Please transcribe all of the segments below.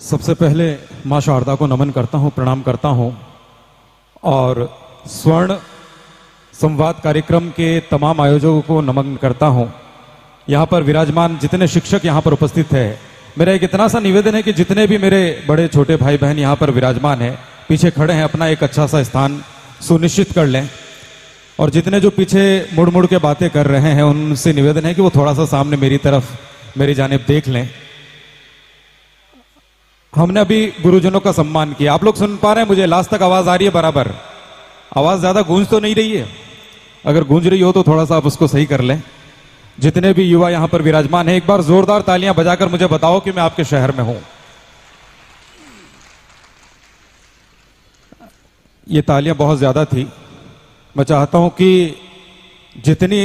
सबसे पहले माँ शारदा को नमन करता हूँ, प्रणाम करता हूँ और स्वर्ण संवाद कार्यक्रम के तमाम आयोजकों को नमन करता हूँ। यहाँ पर विराजमान जितने शिक्षक यहाँ पर उपस्थित है, मेरा एक इतना सा निवेदन है कि जितने भी मेरे बड़े छोटे भाई बहन यहाँ पर विराजमान हैं, पीछे खड़े हैं, अपना एक अच्छा सा स्थान सुनिश्चित कर लें। और जितने जो पीछे मुड़ मुड़ के बातें कर रहे हैं, उनसे निवेदन है कि वो थोड़ा सा सामने मेरी तरफ, मेरी जानिब देख लें। हमने अभी गुरुजनों का सम्मान किया, आप लोग सुन पा रहे हैं मुझे? लास्ट तक आवाज आ रही है बराबर? आवाज ज्यादा गूंज तो नहीं रही है? अगर गूंज रही हो तो थोड़ा सा आप उसको सही कर लें। जितने भी युवा यहां पर विराजमान हैं, एक बार जोरदार तालियां बजाकर मुझे बताओ कि मैं आपके शहर में हूं। ये तालियां बहुत ज्यादा थी। मैं चाहता हूं कि जितनी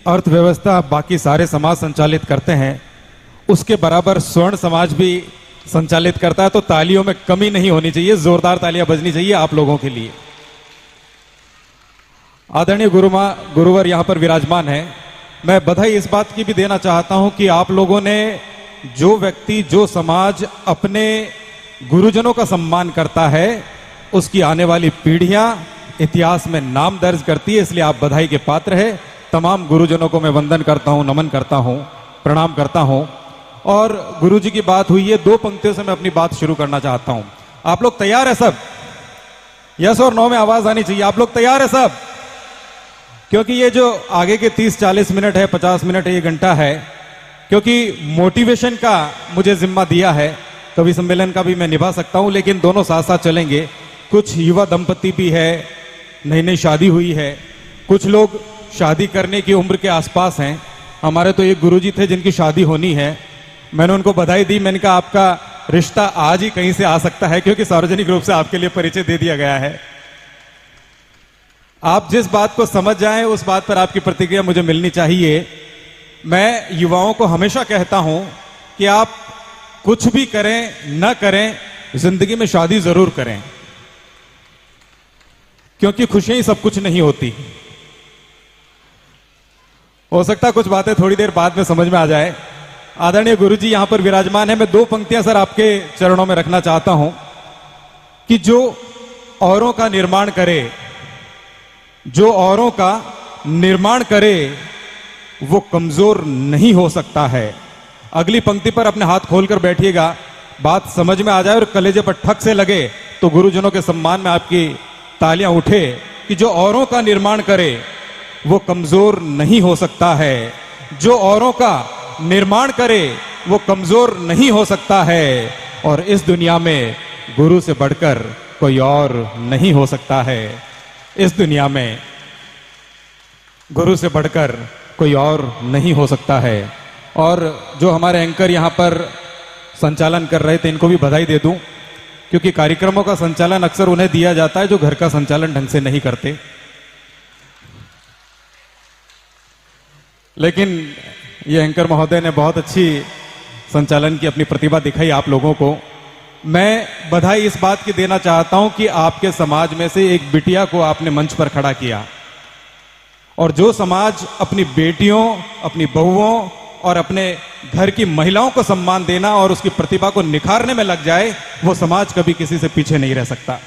अर्थव्यवस्था बाकी सारे समाज संचालित करते हैं, उसके बराबर स्वर्ण समाज भी संचालित करता है, तो तालियों में कमी नहीं होनी चाहिए, जोरदार तालियां बजनी चाहिए आप लोगों के लिए। आदरणीय गुरुवर यहां पर विराजमान है। मैं बधाई इस बात की भी देना चाहता हूं कि आप लोगों ने, जो व्यक्ति, जो समाज अपने गुरुजनों का सम्मान करता है, उसकी आने वाली पीढ़ियां इतिहास में नाम दर्ज करती है, इसलिए आप बधाई के पात्र है। तमाम गुरुजनों को मैं वंदन करता हूं, नमन करता हूं, प्रणाम करता हूं। और गुरुजी की बात हुई है, दो पंक्तियों से मैं अपनी बात शुरू करना चाहता हूं। आप लोग तैयार है सब? यस और नो में आवाज आनी चाहिए। आप लोग तैयार है सब? क्योंकि ये जो आगे के 30-40 मिनट है, 50 मिनट है, ये घंटा है, क्योंकि मोटिवेशन का मुझे जिम्मा दिया है, कवि सम्मेलन का भी मैं निभा सकता हूं, लेकिन दोनों साथ साथ चलेंगे। कुछ युवा दंपति भी है, नई नई शादी हुई है, कुछ लोग शादी करने की उम्र के आसपास हैं। हमारे तो एक गुरुजी थे जिनकी शादी होनी है, मैंने उनको बधाई दी। मैंने कहा आपका रिश्ता आज ही कहीं से आ सकता है, क्योंकि सार्वजनिक रूप से आपके लिए परिचय दे दिया गया है। आप जिस बात को समझ जाएं, उस बात पर आपकी प्रतिक्रिया मुझे मिलनी चाहिए। मैं युवाओं को हमेशा कहता हूं कि आप कुछ भी करें न करें, जिंदगी में शादी जरूर करें, क्योंकि खुशियां ही सब कुछ नहीं होती। हो सकता है कुछ बातें थोड़ी देर बाद में समझ में आ जाए। आदरणीय गुरुजी यहां पर विराजमान है। मैं दो पंक्तियां सर आपके चरणों में रखना चाहता हूं कि जो औरों का निर्माण करे, जो औरों का निर्माण करे, वो कमजोर नहीं हो सकता है। अगली पंक्ति पर अपने हाथ खोलकर बैठिएगा, बात समझ में आ जाए और कलेजे पर ठक से लगे तो गुरुजनों के सम्मान में आपकी तालियां उठे कि जो औरों का निर्माण करे वो कमजोर नहीं हो सकता है। जो औरों का निर्माण करे वो कमजोर नहीं हो सकता है। और इस दुनिया में गुरु से बढ़कर कोई और नहीं हो सकता है। इस दुनिया में गुरु से बढ़कर कोई और नहीं हो सकता है। और जो हमारे एंकर यहां पर संचालन कर रहे थे, इनको भी बधाई दे दूं, क्योंकि कार्यक्रमों का संचालन अक्सर उन्हें दिया जाता है जो घर का संचालन ढंग से नहीं करते। लेकिन ये एंकर महोदय ने बहुत अच्छी संचालन की अपनी प्रतिभा दिखाई आप लोगों को। मैं बधाई इस बात की देना चाहता हूं कि आपके समाज में से एक बिटिया को आपने मंच पर खड़ा किया। और जो समाज अपनी बेटियों, अपनी बहुओं और अपने घर की महिलाओं को सम्मान देना और उसकी प्रतिभा को निखारने में लग जाए, वो समाज कभी किसी से पीछे नहीं रह सकता।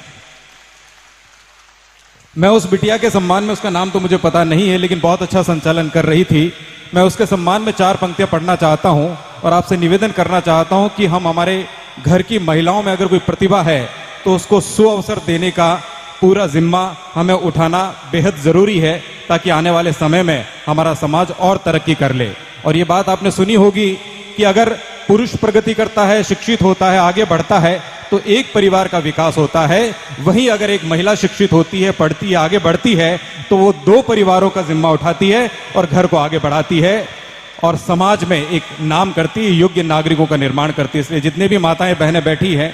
मैं उस बिटिया के सम्मान में, उसका नाम तो मुझे पता नहीं है, लेकिन बहुत अच्छा संचालन कर रही थी। मैं उसके सम्मान में 4 पंक्तियां पढ़ना चाहता हूं और आपसे निवेदन करना चाहता हूं कि हम, हमारे घर की महिलाओं में अगर कोई प्रतिभा है तो उसको सुअवसर देने का पूरा जिम्मा हमें उठाना बेहद जरूरी है, ताकि आने वाले समय में हमारा समाज और तरक्की कर ले। और ये बात आपने सुनी होगी कि अगर पुरुष प्रगति करता है, शिक्षित होता है, आगे बढ़ता है, तो एक परिवार का विकास होता है। वहीं अगर एक महिला शिक्षित होती है, पढ़ती है, आगे बढ़ती है, तो वो 2 परिवारों का जिम्मा उठाती है और घर को आगे बढ़ाती है और समाज में एक नाम करती है, योग्य नागरिकों का निर्माण करती है। इसलिए जितने भी माताएं बहनें बैठी हैं,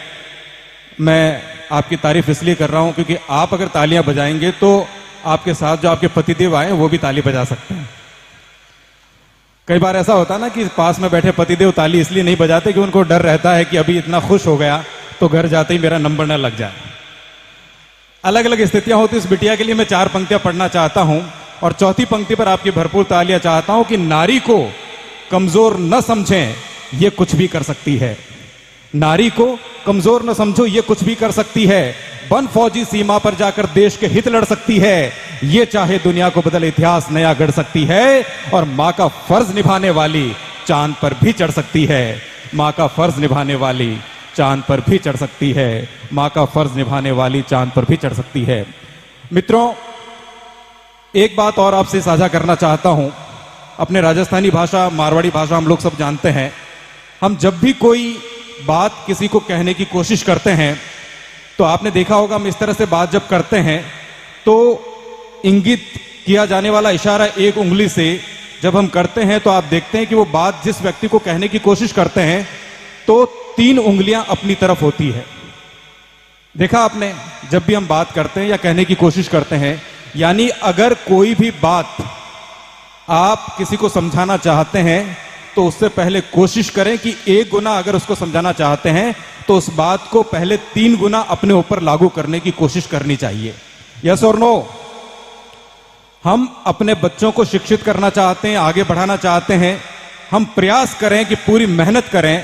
मैं आपकी तारीफ इसलिए कर रहा हूं क्योंकि आप अगर तालियां बजाएंगे तो आपके साथ जो आपके पतिदेव आए वो भी ताली बजा सकते हैं। कई बार ऐसा होता है ना कि पास में बैठे पतिदेव ताली इसलिए नहीं बजाते कि उनको डर रहता है कि अभी इतना खुश हो गया तो घर जाते ही मेरा नंबर न लग जाए। अलग अलग स्थितियां होती। इस बिटिया के लिए मैं 4 पंक्तियां पढ़ना चाहता हूं और चौथी पंक्ति पर आपकी भरपूर तालियां चाहता हूं कि नारी को कमजोर न समझें, ये कुछ भी कर सकती है। नारी को कमजोर न समझो, ये कुछ भी कर सकती है, बन फौजी सीमा पर जाकर देश के हित लड़ सकती है, ये चाहे दुनिया को बदल इतिहास नया गढ़ सकती है, और मां का फर्ज निभाने वाली चांद पर भी चढ़ सकती है। मां का फर्ज निभाने वाली चांद पर भी चढ़ सकती है। मां का फर्ज निभाने वाली चांद पर भी चढ़ सकती है। मित्रों, एक बात और आपसे साझा करना चाहता हूं। अपने राजस्थानी भाषा, मारवाड़ी भाषा हम लोग सब जानते हैं। हम जब भी कोई बात किसी को कहने की कोशिश करते हैं तो आपने देखा होगा, हम इस तरह से बात जब करते हैं तो इंगित किया जाने वाला इशारा एक उंगली से जब हम करते हैं तो आप देखते हैं कि वो बात जिस व्यक्ति को कहने की कोशिश करते हैं तो 3 उंगलियां अपनी तरफ होती है। देखा आपने, जब भी हम बात करते हैं या कहने की कोशिश करते हैं, यानी अगर कोई भी बात आप किसी को समझाना चाहते हैं तो उससे पहले कोशिश करें कि 1 गुना अगर उसको समझाना चाहते हैं तो उस बात को पहले 3 गुना अपने ऊपर लागू करने की कोशिश करनी चाहिए। यस और नो? हम अपने बच्चों को शिक्षित करना चाहते हैं, आगे बढ़ाना चाहते हैं, हम प्रयास करें कि पूरी मेहनत करें,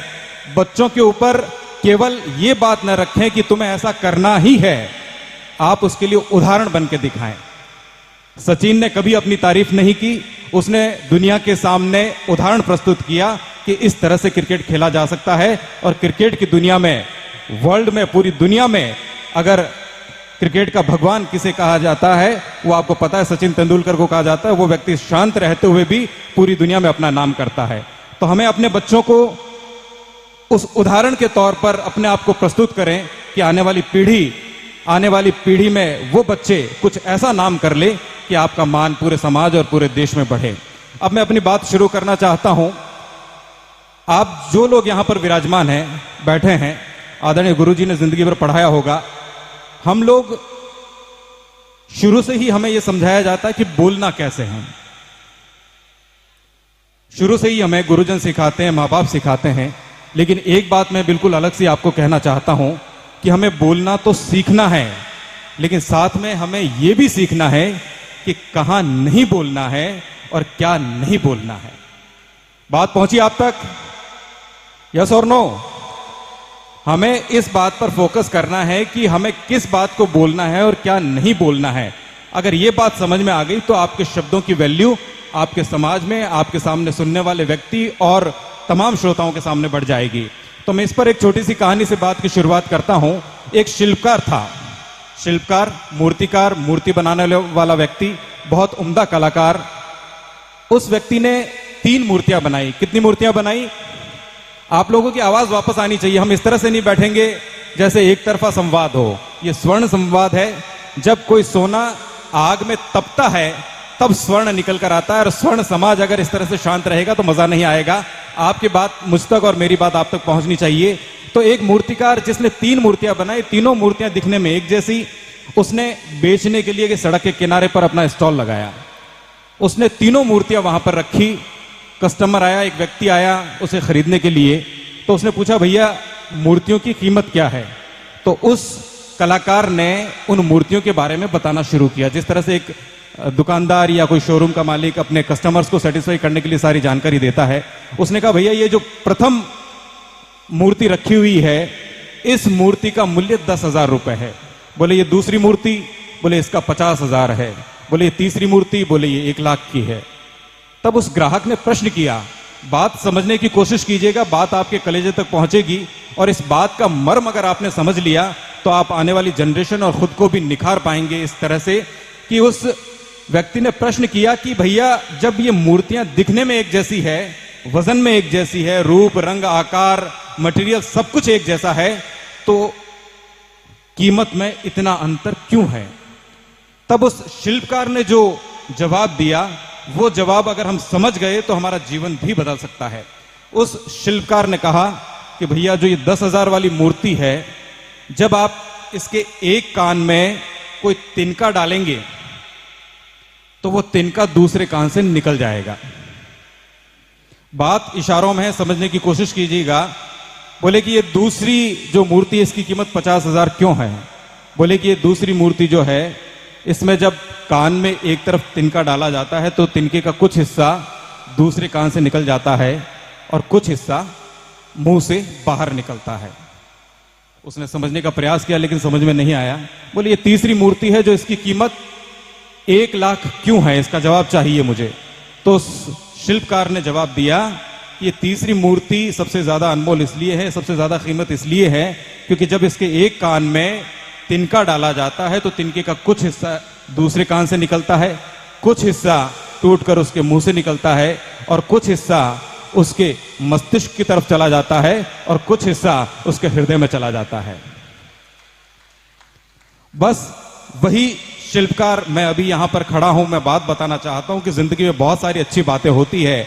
बच्चों के ऊपर केवल ये बात न रखें कि तुम्हें ऐसा करना ही है, आप उसके लिए उदाहरण बन के दिखाएं। सचिन ने कभी अपनी तारीफ नहीं की, उसने दुनिया के सामने उदाहरण प्रस्तुत किया कि इस तरह से क्रिकेट खेला जा सकता है। और क्रिकेट की दुनिया में, वर्ल्ड में, पूरी दुनिया में अगर क्रिकेट का भगवान किसे कहा जाता है, वो आपको पता है, सचिन तेंदुलकर को कहा जाता है। वो व्यक्ति शांत रहते हुए भी पूरी दुनिया में अपना नाम करता है। तो हमें अपने बच्चों को उस उदाहरण के तौर पर अपने आप को प्रस्तुत करें कि आने वाली पीढ़ी में वो बच्चे कुछ ऐसा नाम कर ले कि आपका मान पूरे समाज और पूरे देश में बढ़े। अब मैं अपनी बात शुरू करना चाहता हूं। आप जो लोग यहां पर विराजमान हैं, बैठे हैं, आदरणीय गुरुजी ने जिंदगी भर पढ़ाया होगा। हम लोग शुरू से ही हमें यह समझाया जाता है कि बोलना कैसे है। शुरू से ही हमें गुरुजन सिखाते हैं, मां बाप सिखाते हैं। लेकिन एक बात मैं बिल्कुल अलग से आपको कहना चाहता हूं कि हमें बोलना तो सीखना है, लेकिन साथ में हमें यह भी सीखना है कि कहां नहीं बोलना है और क्या नहीं बोलना है। बात पहुंची आप तक? यस और नो? हमें इस बात पर फोकस करना है कि हमें किस बात को बोलना है और क्या नहीं बोलना है। अगर यह बात समझ में आ गई तो आपके शब्दों की वैल्यू आपके समाज में, आपके सामने सुनने वाले व्यक्ति और तमाम श्रोताओं के सामने बढ़ जाएगी। तो मैं इस पर एक छोटी सी कहानी से बात की शुरुआत करता हूं। एक शिल्पकार था, शिल्पकार, मूर्तिकार, मूर्ति बनाने वाला व्यक्ति, बहुत उम्दा कलाकार। उस व्यक्ति ने 3 मूर्तियां बनाई। कितनी मूर्तियां बनाई? आप लोगों की आवाज वापस आनी चाहिए। हम इस तरह से नहीं बैठेंगे जैसे एक तरफा संवाद हो। यह स्वर्ण संवाद है। जब कोई सोना आग में तपता है तब स्वर्ण निकल कर आता है, और स्वर्ण समाज अगर इस तरह से शांत रहेगा तो मजा नहीं आएगा। आपकी बात मुझ तक और मेरी बात आप तक पहुंचनी चाहिए। तो एक मूर्तिकार जिसने 3 मूर्तियां बनाई, तीनों मूर्तियां दिखने में एक जैसी, उसने बेचने के लिए सड़क के किनारे पर अपना स्टॉल लगाया। उसने तीनों मूर्तियां वहां पर रखी। कस्टमर आया, एक व्यक्ति आया उसे खरीदने के लिए। तो उसने पूछा, भैया मूर्तियों की कीमत क्या है? तो उस कलाकार ने उन मूर्तियों के बारे में बताना शुरू किया। जिस तरह से एक दुकानदार या कोई शोरूम का मालिक अपने कस्टमर्स को सेटिस्फाई करने के लिए सारी जानकारी देता है। उसने कहा, भैया ये जो प्रथम मूर्ति रखी हुई है, इस मूर्ति का मूल्य 10,000 रुपए है। बोले ये दूसरी मूर्ति? बोले इसका 50,000 है। बोले ये तीसरी मूर्ति? बोले ये 1 लाख की है। तब उस ग्राहक ने प्रश्न किया। बात समझने की कोशिश कीजिएगा, बात आपके कलेजे तक पहुंचेगी। और इस बात का मर्म अगर आपने समझ लिया तो आप आने वाली जनरेशन और खुद को भी निखार पाएंगे इस तरह से कि उस व्यक्ति ने प्रश्न किया कि भैया जब ये मूर्तियां दिखने में एक जैसी है, वजन में एक जैसी है, रूप, रंग, आकार, मटेरियल सब कुछ एक जैसा है, तो कीमत में इतना अंतर क्यों है? तब उस शिल्पकार ने जो जवाब दिया, वो जवाब अगर हम समझ गए तो हमारा जीवन भी बदल सकता है। उस शिल्पकार ने कहा कि भैया जो ये 10,000 वाली मूर्ति है, जब आप इसके एक कान में कोई तिनका डालेंगे तो वो तिनका दूसरे कान से निकल जाएगा। बात इशारों में है, समझने की कोशिश कीजिएगा। बोले कि ये दूसरी जो मूर्ति है इसकी कीमत 50,000 क्यों है? बोले कि ये दूसरी मूर्ति जो है इसमें जब कान में एक तरफ तिनका डाला जाता है तो तिनके का कुछ हिस्सा दूसरे कान से निकल जाता है और कुछ हिस्सा मुंह से बाहर निकलता है। उसने समझने का प्रयास किया लेकिन समझ में नहीं आया। बोले ये तीसरी मूर्ति है जो इसकी कीमत 1 लाख क्यों है, इसका जवाब चाहिए मुझे। तो उस शिल्पकार ने जवाब दिया कि ये तीसरी मूर्ति सबसे ज्यादा अनमोल इसलिए है, सबसे ज्यादा कीमत इसलिए है क्योंकि जब इसके एक कान में तिनका डाला जाता है तो तिनके का कुछ हिस्सा दूसरे कान से निकलता है, कुछ हिस्सा टूटकर उसके मुंह से निकलता है और कुछ हिस्सा उसके मस्तिष्क की तरफ चला जाता है और कुछ हिस्सा उसके हृदय में चला जाता है। बस वही शिल्पकार मैं अभी यहां पर खड़ा हूं, मैं बात बताना चाहता हूं कि जिंदगी में बहुत सारी अच्छी बातें होती है।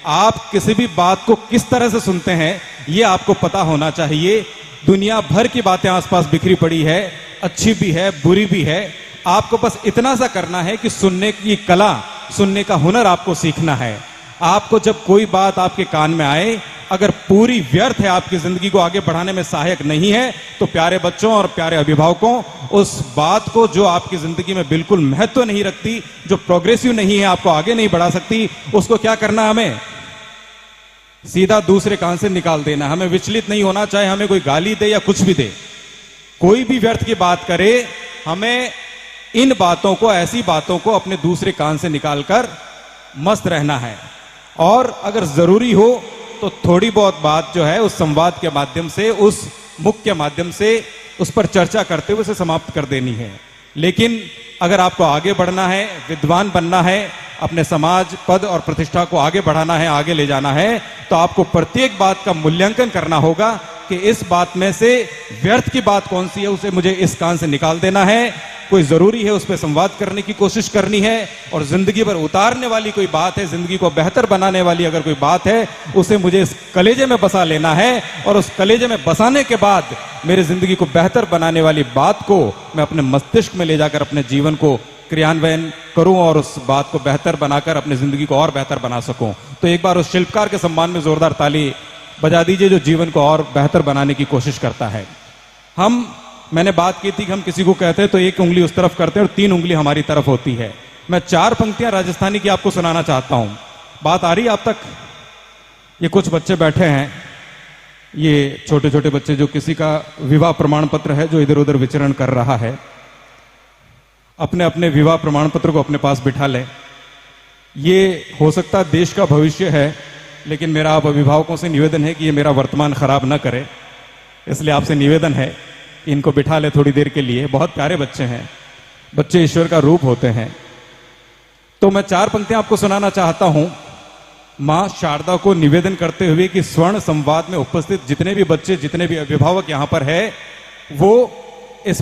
आप किसी भी बात को किस तरह से सुनते हैं यह आपको पता होना चाहिए। दुनिया भर की बातें आसपास बिखरी पड़ी है, अच्छी भी है, बुरी भी है। आपको बस इतना सा करना है कि सुनने की कला, सुनने का हुनर आपको सीखना है। आपको जब कोई बात आपके कान में आए, अगर पूरी व्यर्थ है, आपकी जिंदगी को आगे बढ़ाने में सहायक नहीं है, तो प्यारे बच्चों और प्यारे अभिभावकों, उस बात को जो आपकी जिंदगी में बिल्कुल महत्व नहीं रखती, जो प्रोग्रेसिव नहीं है, आपको आगे नहीं बढ़ा सकती, उसको क्या करना, हमें सीधा दूसरे कान से निकाल देना। हमें विचलित नहीं होना, चाहे हमें कोई गाली दे या कुछ भी दे, कोई भी व्यर्थ की बात करे, हमें इन बातों को, ऐसी बातों को अपने दूसरे कान से निकालकर मस्त रहना है। और अगर जरूरी हो तो थोड़ी बहुत बात जो है उस संवाद के माध्यम से, उस मुख के माध्यम से उस पर चर्चा करते हुए उसे समाप्त कर देनी है। लेकिन अगर आपको आगे बढ़ना है, विद्वान बनना है, अपने समाज, पद और प्रतिष्ठा को आगे बढ़ाना है, आगे ले जाना है, तो आपको प्रत्येक बात का मूल्यांकन करना होगा कि इस बात में से व्यर्थ की बात कौन सी है, उसे मुझे इस कान से निकाल देना है। कोई जरूरी है, उस पर संवाद करने की कोशिश करनी है। और जिंदगी पर उतारने वाली कोई बात है, जिंदगी को बेहतर बनाने वाली अगर कोई बात है, उसे मुझे इस कलेजे में बसा लेना है। और उस कलेजे में बसाने के बाद मेरी जिंदगी को बेहतर बनाने वाली बात को मैं अपने मस्तिष्क में ले जाकर अपने जीवन को क्रियान्वयन करूं और उस बात को बेहतर बनाकर अपनी जिंदगी को और बेहतर बना सकूं। तो एक बार उस शिल्पकार के सम्मान में जोरदार ताली बजा दीजिए जो जीवन को और बेहतर बनाने की कोशिश करता है। मैंने बात की थी कि हम किसी को कहते हैं तो एक उंगली उस तरफ करते हैं और 3 उंगली हमारी तरफ होती है। मैं 4 पंक्तियां राजस्थानी की आपको सुनाना चाहता हूं। बात आ रही है आप तक? ये कुछ बच्चे बैठे हैं, ये छोटे छोटे बच्चे, जो किसी का विवाह प्रमाण पत्र है जो इधर उधर विचरण कर रहा है, अपने अपने विवाह प्रमाण पत्र को अपने पास बिठा लें। ये हो सकता है देश का भविष्य है, लेकिन मेरा आप अभिभावकों से निवेदन है कि ये मेरा वर्तमान खराब ना करे, इसलिए आपसे निवेदन है इनको बिठा ले थोड़ी देर के लिए। बहुत प्यारे बच्चे हैं, बच्चे ईश्वर का रूप होते हैं। तो मैं 4 पंक्तियां आपको सुनाना चाहता हूं, मां शारदा को निवेदन करते हुए कि स्वर्ण संवाद में उपस्थित जितने भी बच्चे, जितने भी अभिभावक यहां पर है, वो इस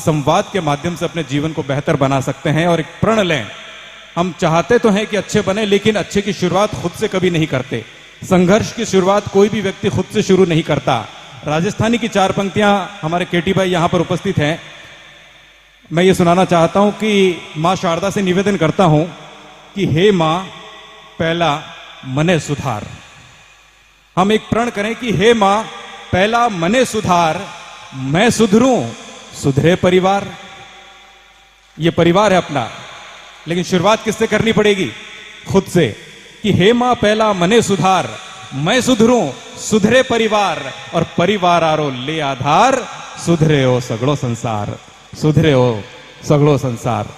संवाद के माध्यम से अपने जीवन को बेहतर बना सकते हैं। और एक प्रण लें, हम चाहते तो हैं कि अच्छे बने, लेकिन अच्छे की शुरुआत खुद से कभी नहीं करते। संघर्ष की शुरुआत कोई भी व्यक्ति खुद से शुरू नहीं करता। राजस्थानी की 4 पंक्तियां हमारे केटी भाई यहां पर उपस्थित हैं, मैं ये सुनाना चाहता हूं कि मां शारदा से निवेदन करता हूं कि हे मां, पहला मने सुधार। हम एक प्रण करें कि हे मां, पहला मने सुधार, मैं सुधरूं, सुधरे परिवार। ये परिवार है अपना, लेकिन शुरुआत किससे करनी पड़ेगी? खुद से। कि हे मां, पहला मने सुधार, मैं सुधरूं, सुधरे परिवार, और परिवार आरो ले आधार, सुधरे हो सगड़ो संसार, सुधरे हो सगड़ो संसार।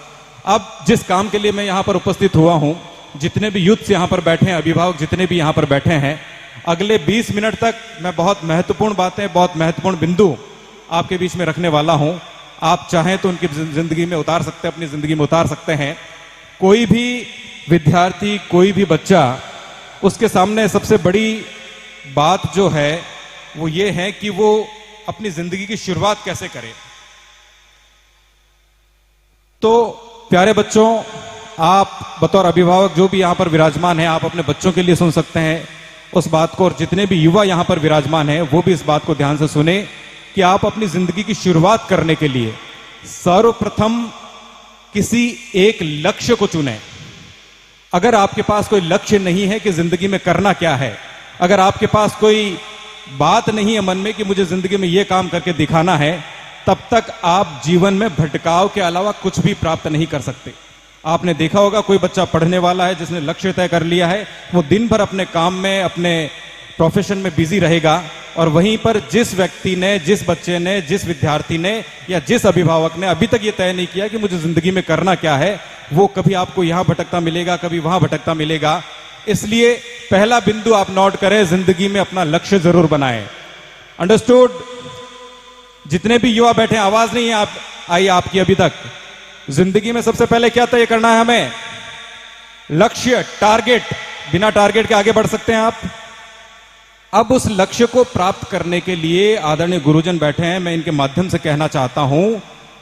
अब जिस काम के लिए मैं यहां पर उपस्थित हुआ हूं, जितने भी यूथ यहां पर बैठे हैं, अभिभावक जितने भी यहां पर बैठे हैं, अगले 20 मिनट तक मैं बहुत महत्वपूर्ण बातें, बहुत महत्वपूर्ण बिंदु आपके बीच में रखने वाला हूं। आप चाहें तो उनकी जिंदगी में उतार सकते हैं, अपनी जिंदगी में उतार सकते हैं। कोई भी विद्यार्थी, कोई भी बच्चा, उसके सामने सबसे बड़ी बात जो है वो ये है कि वो अपनी जिंदगी की शुरुआत कैसे करे। तो प्यारे बच्चों, आप बतौर अभिभावक जो भी यहां पर विराजमान है, आप अपने बच्चों के लिए सुन सकते हैं उस बात को, और जितने भी युवा यहां पर विराजमान हैं वो भी इस बात को ध्यान से सुने कि आप अपनी जिंदगी की शुरुआत करने के लिए सर्वप्रथम किसी एक लक्ष्य को चुनें। अगर आपके पास कोई लक्ष्य नहीं है कि जिंदगी में करना क्या है, अगर आपके पास कोई बात नहीं है मन में कि मुझे जिंदगी में यह काम करके दिखाना है, तब तक आप जीवन में भटकाव के अलावा कुछ भी प्राप्त नहीं कर सकते। आपने देखा होगा कोई बच्चा पढ़ने वाला है जिसने लक्ष्य तय कर लिया है, वो दिन भर अपने काम में, अपने प्रोफेशन में बिजी रहेगा, और वहीं पर जिस व्यक्ति ने, जिस बच्चे ने, जिस विद्यार्थी ने या जिस अभिभावक ने अभी तक ये तय नहीं किया कि मुझे जिंदगी में करना क्या है, वो कभी आपको यहां भटकता मिलेगा, कभी वहां भटकता मिलेगा। इसलिए पहला बिंदु आप नोट करें, जिंदगी में अपना लक्ष्य जरूर बनाएं। अंडरस्टूड? जितने भी युवा बैठे, आवाज नहीं है आप आई आपकी अभी तक। जिंदगी में सबसे पहले क्या तय करना है हमें? लक्ष्य, टारगेट। बिना टारगेट के आगे बढ़ सकते हैं आप? अब उस लक्ष्य को प्राप्त करने के लिए आदरणीय गुरुजन बैठे हैं, मैं इनके माध्यम से कहना चाहता हूं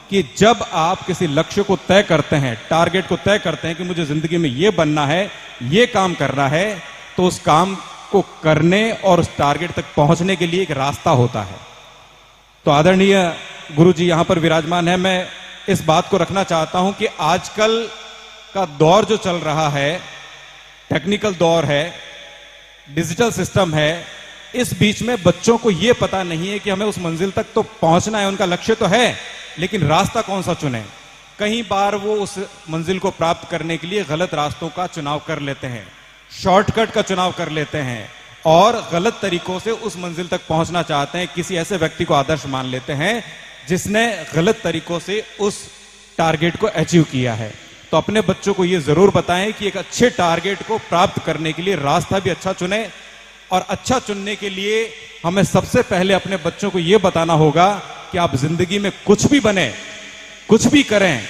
कि जब आप किसी लक्ष्य को तय करते हैं, टारगेट को तय करते हैं कि मुझे जिंदगी में यह बनना है, यह काम करना है, तो उस काम को करने और उस टारगेट तक पहुंचने के लिए एक रास्ता होता है। तो आदरणीय गुरुजी यहां पर विराजमान है। मैं इस बात को रखना चाहता हूं कि आजकल का दौर जो चल रहा है, टेक्निकल दौर है, डिजिटल सिस्टम है, इस बीच में बच्चों को यह पता नहीं है कि हमें उस मंजिल तक तो पहुंचना है, उनका लक्ष्य तो है, लेकिन रास्ता कौन सा चुने। कई बार वो उस मंजिल को प्राप्त करने के लिए गलत रास्तों का चुनाव कर लेते हैं, शॉर्टकट का चुनाव कर लेते हैं और गलत तरीकों से उस मंजिल तक पहुंचना चाहते हैं। किसी ऐसे व्यक्ति को आदर्श मान लेते हैं जिसने गलत तरीकों से उस टारगेट को अचीव किया है। तो अपने बच्चों को यह जरूर बताएं कि एक अच्छे टारगेट को प्राप्त करने के लिए रास्ता भी अच्छा चुने, और अच्छा चुनने के लिए हमें सबसे पहले अपने बच्चों को यह बताना होगा कि आप जिंदगी में कुछ भी बने, कुछ भी करें,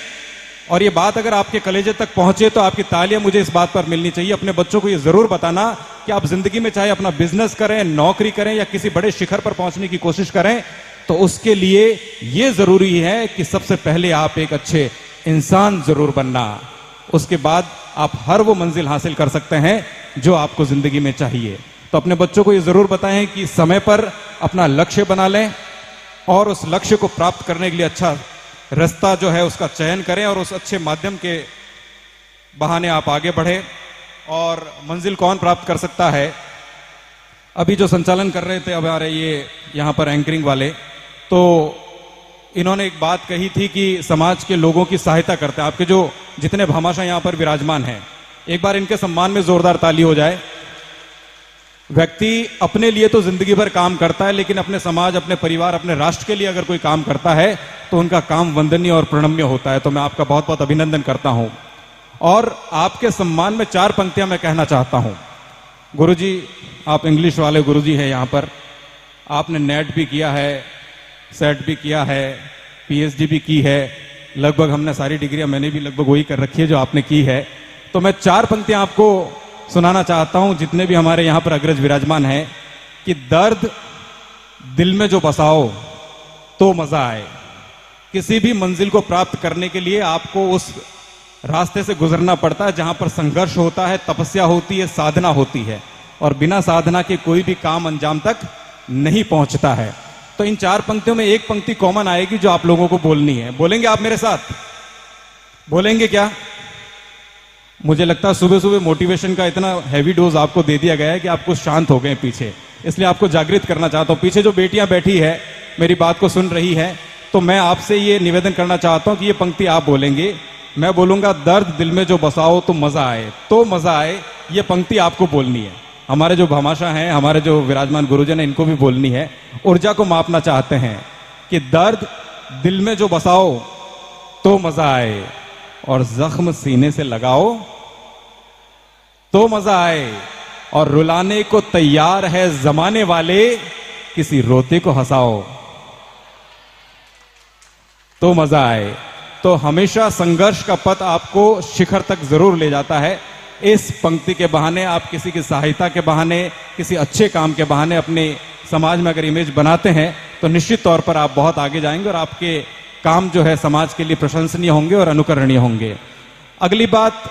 और ये बात अगर आपके कलेजे तक पहुंचे तो आपकी तालियां मुझे इस बात पर मिलनी चाहिए। अपने बच्चों को यह जरूर बताना कि आप जिंदगी में चाहे अपना बिजनेस करें, नौकरी करें या किसी बड़े शिखर पर पहुंचने की कोशिश करें, तो उसके लिए यह जरूरी है कि सबसे पहले आप एक अच्छे इंसान जरूर बनना। उसके बाद आप हर वो मंजिल हासिल कर सकते हैं जो आपको जिंदगी में चाहिए। तो अपने बच्चों को यह जरूर बताएं कि समय पर अपना लक्ष्य बना लें और उस लक्ष्य को प्राप्त करने के लिए अच्छा रास्ता जो है उसका चयन करें, और उस अच्छे माध्यम के बहाने आप आगे बढ़े। और मंजिल कौन प्राप्त कर सकता है? अभी जो संचालन कर रहे थे अब हमारे ये यहां पर एंकरिंग वाले, तो इन्होंने एक बात कही थी कि समाज के लोगों की सहायता करते हैं। आपके जो जितने भामाशाह यहां पर विराजमान हैं, एक बार इनके सम्मान में जोरदार ताली हो जाए। व्यक्ति अपने लिए तो जिंदगी भर काम करता है, लेकिन अपने समाज, अपने परिवार, अपने राष्ट्र के लिए अगर कोई काम करता है तो उनका काम वंदनीय और प्रणम्य होता है। तो मैं आपका बहुत बहुत अभिनंदन करता हूं। और आपके सम्मान में 4 पंक्तियां मैं कहना चाहता हूं। गुरुजी, आप इंग्लिश वाले गुरुजी हैं यहां पर, आपने नेट भी किया है, सेट भी किया है, पीएचडी भी की है, लगभग हमने सारी डिग्रियां, मैंने भी लगभग वही कर रखी है जो आपने की है। तो मैं 4 पंक्तियां आपको सुनाना चाहता हूं, जितने भी हमारे यहां पर अग्रज विराजमान हैं, कि दर्द दिल में जो बसाओ तो मजा आए। किसी भी मंजिल को प्राप्त करने के लिए आपको उस रास्ते से गुजरना पड़ता है जहां पर संघर्ष होता है, तपस्या होती है, साधना होती है, और बिना साधना के कोई भी काम अंजाम तक नहीं पहुंचता है। तो इन 4 पंक्तियों में एक पंक्ति कॉमन आएगी जो आप लोगों को बोलनी है। बोलेंगे आप मेरे साथ? बोलेंगे क्या? मुझे लगता है सुबह सुबह मोटिवेशन का इतना हैवी डोज आपको दे दिया गया है कि आप कुछ शांत हो गए पीछे, इसलिए आपको जागृत करना चाहता हूं। पीछे जो बेटियां बैठी है, मेरी बात को सुन रही है, तो मैं आपसे ये निवेदन करना चाहता हूं कि ये पंक्ति आप बोलेंगे, मैं बोलूंगा दर्द दिल में जो बसाओ तो मजा आए, तो मजा आए, ये पंक्ति आपको बोलनी है। हमारे जो भामाशाह हैं, हमारे जो विराजमान गुरुजन हैं, इनको भी बोलनी है। ऊर्जा को मापना चाहते हैं कि दर्द दिल में जो बसाओ तो मजा आए, और जख्म सीने से लगाओ तो मजा आए, और रुलाने को तैयार है जमाने वाले, किसी रोते को हंसाओ तो मजा आए। तो हमेशा संघर्ष का पथ आपको शिखर तक जरूर ले जाता है। इस पंक्ति के बहाने आप किसी की सहायता के बहाने, किसी अच्छे काम के बहाने अपने समाज में अगर इमेज बनाते हैं तो निश्चित तौर पर आप बहुत आगे जाएंगे और आपके काम जो है समाज के लिए प्रशंसनीय होंगे और अनुकरणीय होंगे। अगली बात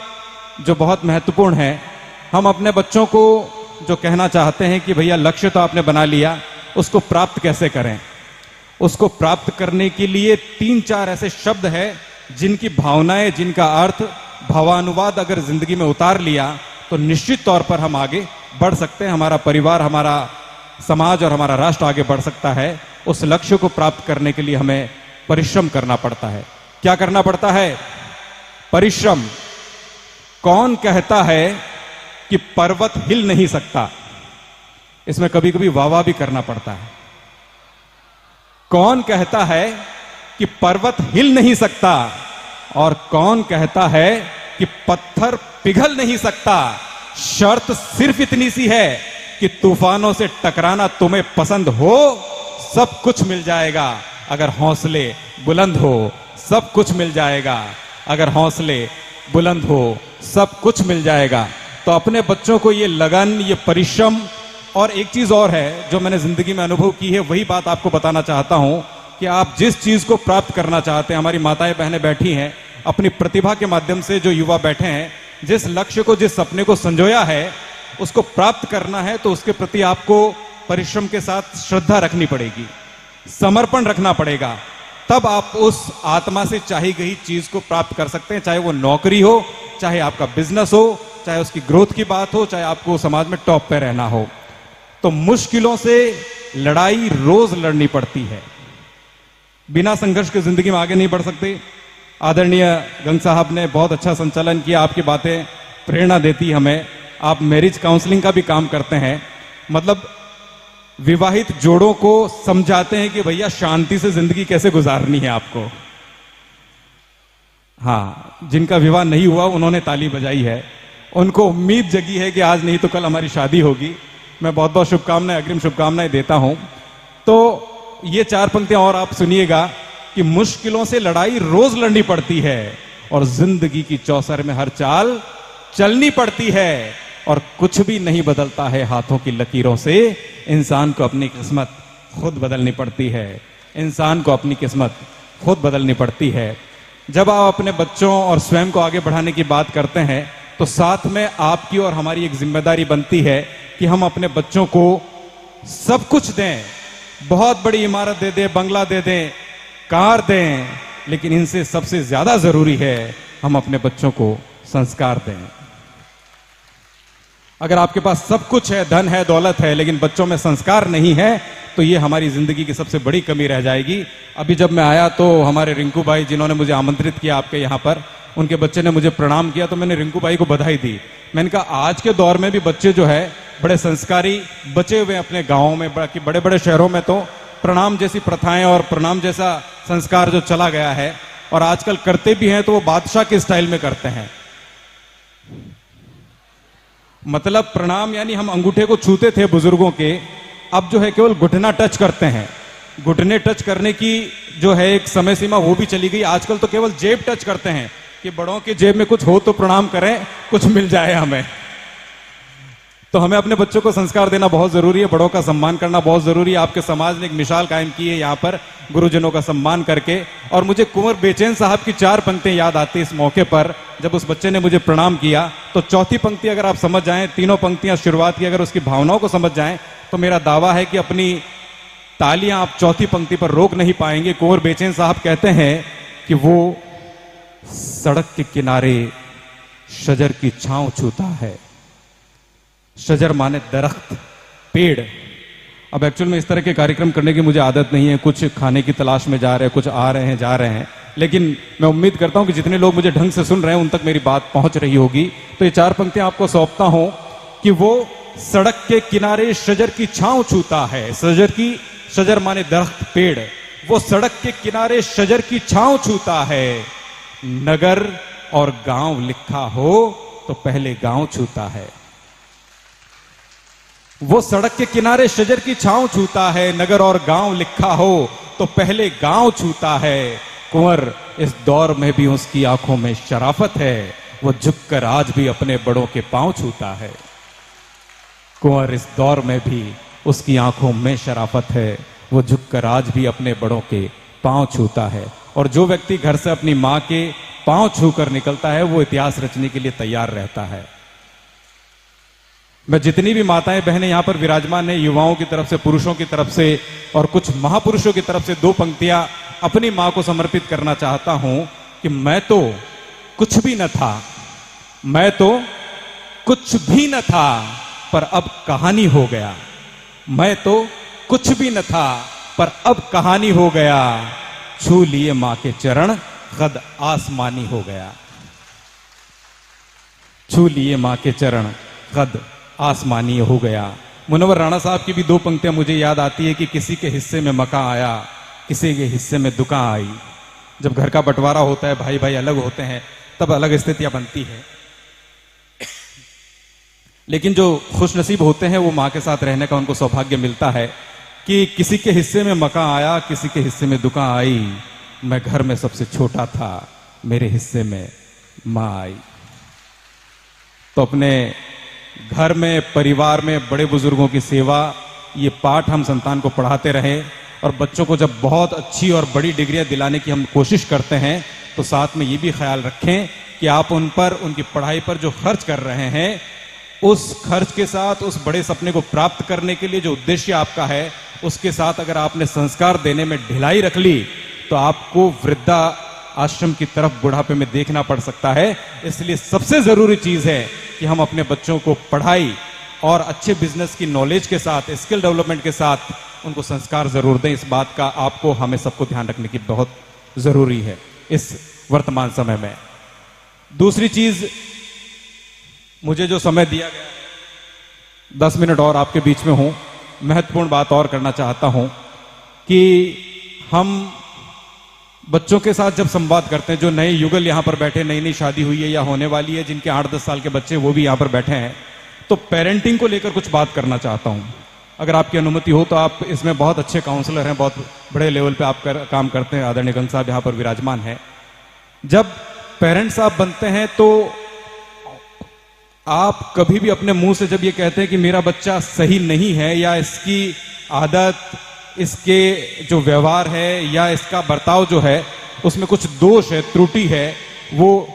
जो बहुत महत्वपूर्ण है, हम अपने बच्चों को जो कहना चाहते हैं कि भैया लक्ष्य तो आपने बना लिया, उसको प्राप्त कैसे करें। उसको प्राप्त करने के लिए 3-4 ऐसे शब्द हैं जिनकी भावनाएं, जिनका अर्थ, भावानुवाद अगर जिंदगी में उतार लिया तो निश्चित तौर पर हम आगे बढ़ सकते हैं। हमारा परिवार, हमारा समाज और हमारा राष्ट्र आगे बढ़ सकता है। उस लक्ष्य को प्राप्त करने के लिए हमें परिश्रम करना पड़ता है। क्या करना पड़ता है? परिश्रम। कौन कहता है कि पर्वत हिल नहीं सकता? इसमें कभी कभी वाह वाह भी करना पड़ता है। कौन कहता है कि पर्वत हिल नहीं सकता, और कौन कहता है कि पत्थर पिघल नहीं सकता। शर्त सिर्फ इतनी सी है कि तूफानों से टकराना तुम्हें पसंद हो, सब कुछ मिल जाएगा अगर हौसले बुलंद हो। सब कुछ मिल जाएगा अगर हौसले बुलंद हो, सब कुछ मिल जाएगा। तो अपने बच्चों को ये लगन, ये परिश्रम, और एक चीज और है जो मैंने जिंदगी में अनुभव की है, वही बात आपको बताना चाहता हूं कि आप जिस चीज को प्राप्त करना चाहते हैं, हमारी माताएं बहनें बैठी हैं अपनी प्रतिभा के माध्यम से, जो युवा बैठे हैं, जिस लक्ष्य को, जिस सपने को संजोया है, उसको प्राप्त करना है तो उसके प्रति आपको परिश्रम के साथ श्रद्धा रखनी पड़ेगी, समर्पण रखना पड़ेगा। तब आप उस आत्मा से चाही गई चीज को प्राप्त कर सकते हैं, चाहे वो नौकरी हो, चाहे आपका बिजनेस हो, चाहे उसकी ग्रोथ की बात हो, चाहे आपको समाज में टॉप पे रहना हो। तो मुश्किलों से लड़ाई रोज लड़नी पड़ती है। बिना संघर्ष के जिंदगी में आगे नहीं बढ़ सकते। आदरणीय गंग साहब ने बहुत अच्छा संचालन किया, आपकी बातें प्रेरणा देती हमें। आप मैरिज काउंसलिंग का भी काम करते हैं, मतलब विवाहित जोड़ों को समझाते हैं कि भैया शांति से जिंदगी कैसे गुजारनी है आपको। हाँ, जिनका विवाह नहीं हुआ उन्होंने ताली बजाई है, उनको उम्मीद जगी है कि आज नहीं तो कल हमारी शादी होगी। मैं बहुत बहुत शुभकामनाएं, अग्रिम शुभकामनाएं देता हूं। तो ये 4 पंक्तियां और आप सुनिएगा कि मुश्किलों से लड़ाई रोज लड़नी पड़ती है, और जिंदगी की चौसर में हर चाल चलनी पड़ती है, और कुछ भी नहीं बदलता है हाथों की लकीरों से। इंसान को अपनी किस्मत खुद बदलनी पड़ती है, इंसान को अपनी किस्मत खुद बदलनी पड़ती है। जब आप अपने बच्चों और स्वयं को आगे बढ़ाने की बात करते हैं, तो साथ में आपकी और हमारी एक जिम्मेदारी बनती है कि हम अपने बच्चों को सब कुछ दें। बहुत बड़ी इमारत दे दें, बंगला दे दें, कार दें, लेकिन इनसे सबसे ज्यादा जरूरी है हम अपने बच्चों को संस्कार दें। अगर आपके पास सब कुछ है, धन है, दौलत है, लेकिन बच्चों में संस्कार नहीं है, तो ये हमारी जिंदगी की सबसे बड़ी कमी रह जाएगी। अभी जब मैं आया तो हमारे रिंकू भाई, जिन्होंने मुझे आमंत्रित किया आपके यहाँ पर, उनके बच्चे ने मुझे प्रणाम किया, तो मैंने रिंकू भाई को बधाई दी। मैंने कहा आज के दौर में भी बच्चे जो है बड़े संस्कारी बचे हुए अपने गाँव में, बाकी बड़े बड़े शहरों में तो प्रणाम जैसी प्रथाएं और प्रणाम जैसा संस्कार जो चला गया है, और आजकल करते भी हैं तो वो बादशाह के स्टाइल में करते हैं। मतलब प्रणाम यानी हम अंगूठे को छूते थे बुजुर्गों के, अब जो है केवल घुटना टच करते हैं। घुटने टच करने की जो है एक समय सीमा वो भी चली गई। आजकल तो केवल जेब टच करते हैं कि बड़ों की जेब में कुछ हो तो प्रणाम करें, कुछ मिल जाए हमें। तो हमें अपने बच्चों को संस्कार देना बहुत जरूरी है, बड़ों का सम्मान करना बहुत जरूरी है। आपके समाज ने एक मिसाल कायम की है यहाँ पर गुरुजनों का सम्मान करके। और मुझे कुंवर बेचैन साहब की 4 पंक्तियां याद आती इस मौके पर, जब उस बच्चे ने मुझे प्रणाम किया। तो चौथी पंक्ति अगर आप समझ जाएं, तीनों पंक्तियां शुरुआत की अगर उसकी भावनाओं को समझ जाएं, तो मेरा दावा है कि अपनी तालियां आप चौथी पंक्ति पर रोक नहीं पाएंगे। कुंवर बेचैन साहब कहते हैं कि वो सड़क के किनारे शजर की छांव छूता है। शजर माने दरख्त, पेड़। अब एक्चुअल में इस तरह के कार्यक्रम करने की मुझे आदत नहीं है, कुछ खाने की तलाश में जा रहे हैं, कुछ आ रहे हैं, जा रहे हैं, लेकिन मैं उम्मीद करता हूं कि जितने लोग मुझे ढंग से सुन रहे हैं उन तक मेरी बात पहुंच रही होगी। तो ये 4 पंक्तियां आपको सौंपता हूं कि वो सड़क के किनारे शजर की छांव छूता है। शजर माने दरख्त, पेड़। वो सड़क के किनारे शजर की छांव छूता है। नगर और गांव लिखा हो तो पहले गांव छूता है। वो सड़क के किनारे शजर की छांव छूता है, नगर और गांव लिखा हो तो पहले गांव छूता है। कुंवर इस दौर में भी उसकी आंखों में शराफत है, वो झुककर आज भी अपने बड़ों के पांव छूता है। कुंवर इस दौर में भी उसकी आंखों में शराफत है, वो झुककर आज भी अपने बड़ों के पांव छूता है। और जो व्यक्ति घर से अपनी मां के पांव छूकर निकलता है, वो इतिहास रचने के लिए तैयार रहता है। मैं जितनी भी माताएं बहनें यहां पर विराजमान है, युवाओं की तरफ से, पुरुषों की तरफ से और कुछ महापुरुषों की तरफ से 2 पंक्तियां अपनी मां को समर्पित करना चाहता हूं कि मैं तो कुछ भी न था, मैं तो कुछ भी न था, पर अब कहानी हो गया। मैं तो कुछ भी न था, पर अब कहानी हो गया। छू लिए मां के चरण, कद आसमानी हो गया। छू लिए मां के चरण, कद आसमानी हो गया। मुनव्वर राणा साहब की भी दो पंक्तियां मुझे याद आती है कि किसी के हिस्से में मका आया, किसी के हिस्से में दुका आई। जब घर का बंटवारा होता है, भाई भाई अलग होते हैं, तब अलग स्थितियां बनती है। लेकिन जो खुशनसीब होते हैं वो माँ के साथ रहने का उनको सौभाग्य मिलता है कि किसी के हिस्से में मका आया, किसी के हिस्से में दुका आई। मैं घर में सबसे छोटा था, मेरे हिस्से में माँ आई। तो अपने घर में, परिवार में बड़े बुजुर्गों की सेवा, ये पाठ हम संतान को पढ़ाते रहें। और बच्चों को जब बहुत अच्छी और बड़ी डिग्रियां दिलाने की हम कोशिश करते हैं तो साथ में ये भी ख्याल रखें कि आप उन पर, उनकी पढ़ाई पर जो खर्च कर रहे हैं, उस खर्च के साथ उस बड़े सपने को प्राप्त करने के लिए जो उद्देश्य आपका है, उसके साथ अगर आपने संस्कार देने में ढिलाई रख ली तो आपको वृद्धा आश्रम की तरफ बुढ़ापे में देखना पड़ सकता है। इसलिए सबसे जरूरी चीज है कि हम अपने बच्चों को पढ़ाई और अच्छे बिजनेस की नॉलेज के साथ, स्किल डेवलपमेंट के साथ उनको संस्कार जरूर दें। इस बात का आपको, हमें सबको ध्यान रखने की बहुत जरूरी है इस वर्तमान समय में। दूसरी चीज, मुझे जो समय दिया गया है, 10 मिनट और आपके बीच में हूं, महत्वपूर्ण बात और करना चाहता हूं कि हम बच्चों के साथ जब संवाद करते हैं, जो नए युगल यहां पर बैठे, नई नई शादी हुई है या होने वाली है, जिनके 8-10 साल के बच्चे वो भी यहां पर बैठे हैं, तो पेरेंटिंग को लेकर कुछ बात करना चाहता हूं। अगर आपकी अनुमति हो तो आप इसमें बहुत अच्छे काउंसलर हैं, बहुत बड़े लेवल पे आप काम करते हैं। आदरणीय गंग साहब यहां पर विराजमान है। जब पेरेंट्स आप बनते हैं तो आप कभी भी अपने मुंह से जब ये कहते हैं कि मेरा बच्चा सही नहीं है, या इसकी आदत, इसके जो व्यवहार है या इसका बर्ताव जो है उसमें कुछ दोष है, त्रुटि है, वो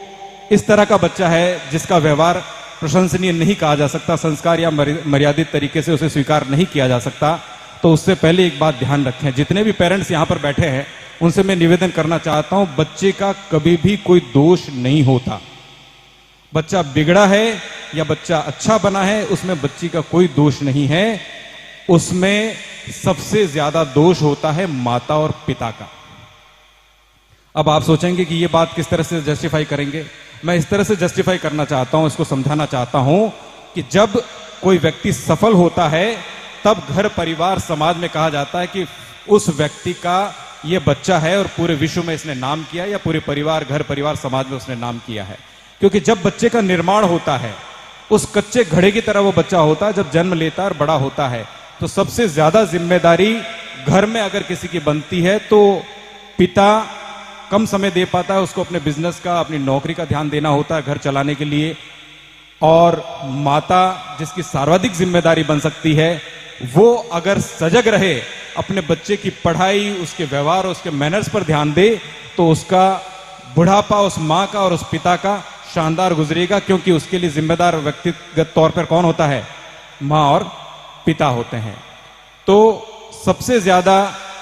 इस तरह का बच्चा है जिसका व्यवहार प्रशंसनीय नहीं कहा जा सकता, संस्कार या मर्यादित तरीके से उसे स्वीकार नहीं किया जा सकता, तो उससे पहले एक बात ध्यान रखें। जितने भी पेरेंट्स यहां पर बैठे हैं उनसे मैं निवेदन करना चाहता हूं, बच्चे का कभी भी कोई दोष नहीं होता। बच्चा बिगड़ा है या बच्चा अच्छा बना है, उसमें बच्ची का कोई दोष नहीं है। उसमें सबसे ज्यादा दोष होता है माता और पिता का। अब आप सोचेंगे कि ये बात किस तरह से जस्टिफाई करेंगे। मैं इस तरह से जस्टिफाई करना चाहता हूं, इसको समझाना चाहता हूं कि जब कोई व्यक्ति सफल होता है तब घर, परिवार, समाज में कहा जाता है कि उस व्यक्ति का ये बच्चा है और पूरे विश्व में इसने नाम किया, या पूरे परिवार, घर परिवार, समाज में उसने नाम किया है। क्योंकि जब बच्चे का निर्माण होता है, उस कच्चे घड़े की तरह वो बच्चा होता है, जब जन्म लेता है और बड़ा होता है, तो सबसे ज्यादा जिम्मेदारी घर में अगर किसी की बनती है तो पिता कम समय दे पाता है, उसको अपने बिजनेस का, अपनी नौकरी का ध्यान देना होता है घर चलाने के लिए। और माता, जिसकी सर्वाधिक जिम्मेदारी बन सकती है, वो अगर सजग रहे, अपने बच्चे की पढ़ाई, उसके व्यवहार, उसके मैनर्स पर ध्यान दे, तो उसका बुढ़ापा उस माँ का और उस पिता का शानदार गुजरेगा। क्योंकि उसके लिए जिम्मेदार व्यक्तिगत तौर पर कौन होता है? माँ और पिता होते हैं। तो सबसे ज्यादा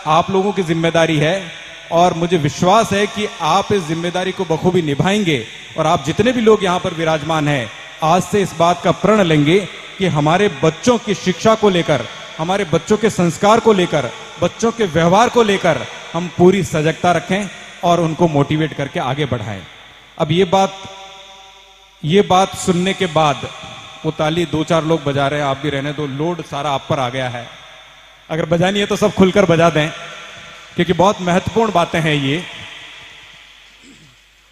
आप लोगों की जिम्मेदारी है, और मुझे विश्वास है कि आप इस जिम्मेदारी को बखूबी निभाएंगे। और आप जितने भी लोग यहां पर विराजमान हैं, आज से इस बात का प्रण लेंगे कि हमारे बच्चों की शिक्षा को लेकर, हमारे बच्चों के संस्कार को लेकर, बच्चों के व्यवहार को लेकर हम पूरी सजगता रखें और उनको मोटिवेट करके आगे बढ़ाएं। अब ये बात सुनने के बाद, वो ताली 2-4 लोग बजा रहे हैं, आप भी रहने दो, लोड सारा आप पर आ गया है। अगर बजानी है तो सब खुलकर बजा दें, क्योंकि बहुत महत्वपूर्ण बातें हैं ये।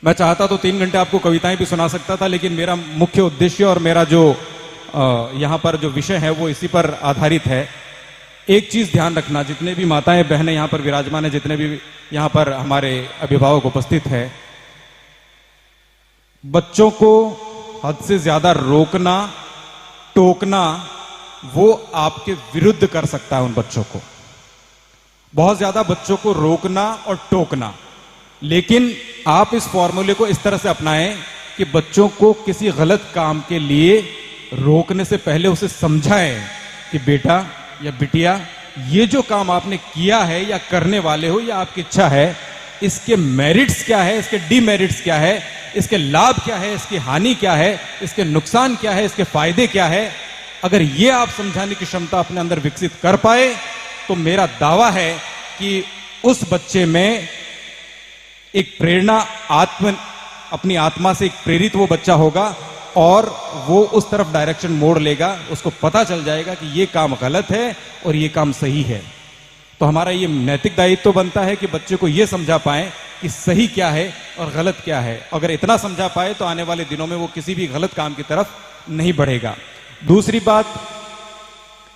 मैं चाहता तो 3 घंटे आपको कविताएं भी सुना सकता था, लेकिन मेरा मुख्य उद्देश्य और मेरा जो यहां पर जो विषय है वो इसी पर आधारित है। एक चीज ध्यान रखना, जितने भी माताएं बहनें यहां पर विराजमान है, जितने भी यहां पर हमारे अभिभावक उपस्थित है, बच्चों को हद से ज्यादा रोकना, टोकना, वो आपके विरुद्ध कर सकता है उन बच्चों को। बहुत ज्यादा बच्चों को रोकना और टोकना, लेकिन आप इस फॉर्मूले को इस तरह से अपनाएं कि बच्चों को किसी गलत काम के लिए रोकने से पहले उसे समझाएं कि बेटा या बिटिया, ये जो काम आपने किया है या करने वाले हो या आपकी इच्छा है, इसके मेरिट्स क्या है, इसके डीमेरिट्स क्या है, इसके लाभ क्या है, इसकी हानि क्या है, इसके नुकसान क्या है, इसके फायदे क्या है। अगर ये आप समझाने की क्षमता अपने अंदर विकसित कर पाए तो मेरा दावा है कि उस बच्चे में एक प्रेरणा, अपनी आत्मा से एक प्रेरित वो बच्चा होगा और वो उस तरफ डायरेक्शन मोड़ लेगा, उसको पता चल जाएगा कि ये काम गलत है और ये काम सही है। तो हमारा ये नैतिक दायित्व तो बनता है कि बच्चे को ये समझा पाए कि सही क्या है और गलत क्या है। अगर इतना समझा पाए तो आने वाले दिनों में वो किसी भी गलत काम की तरफ नहीं बढ़ेगा। दूसरी बात,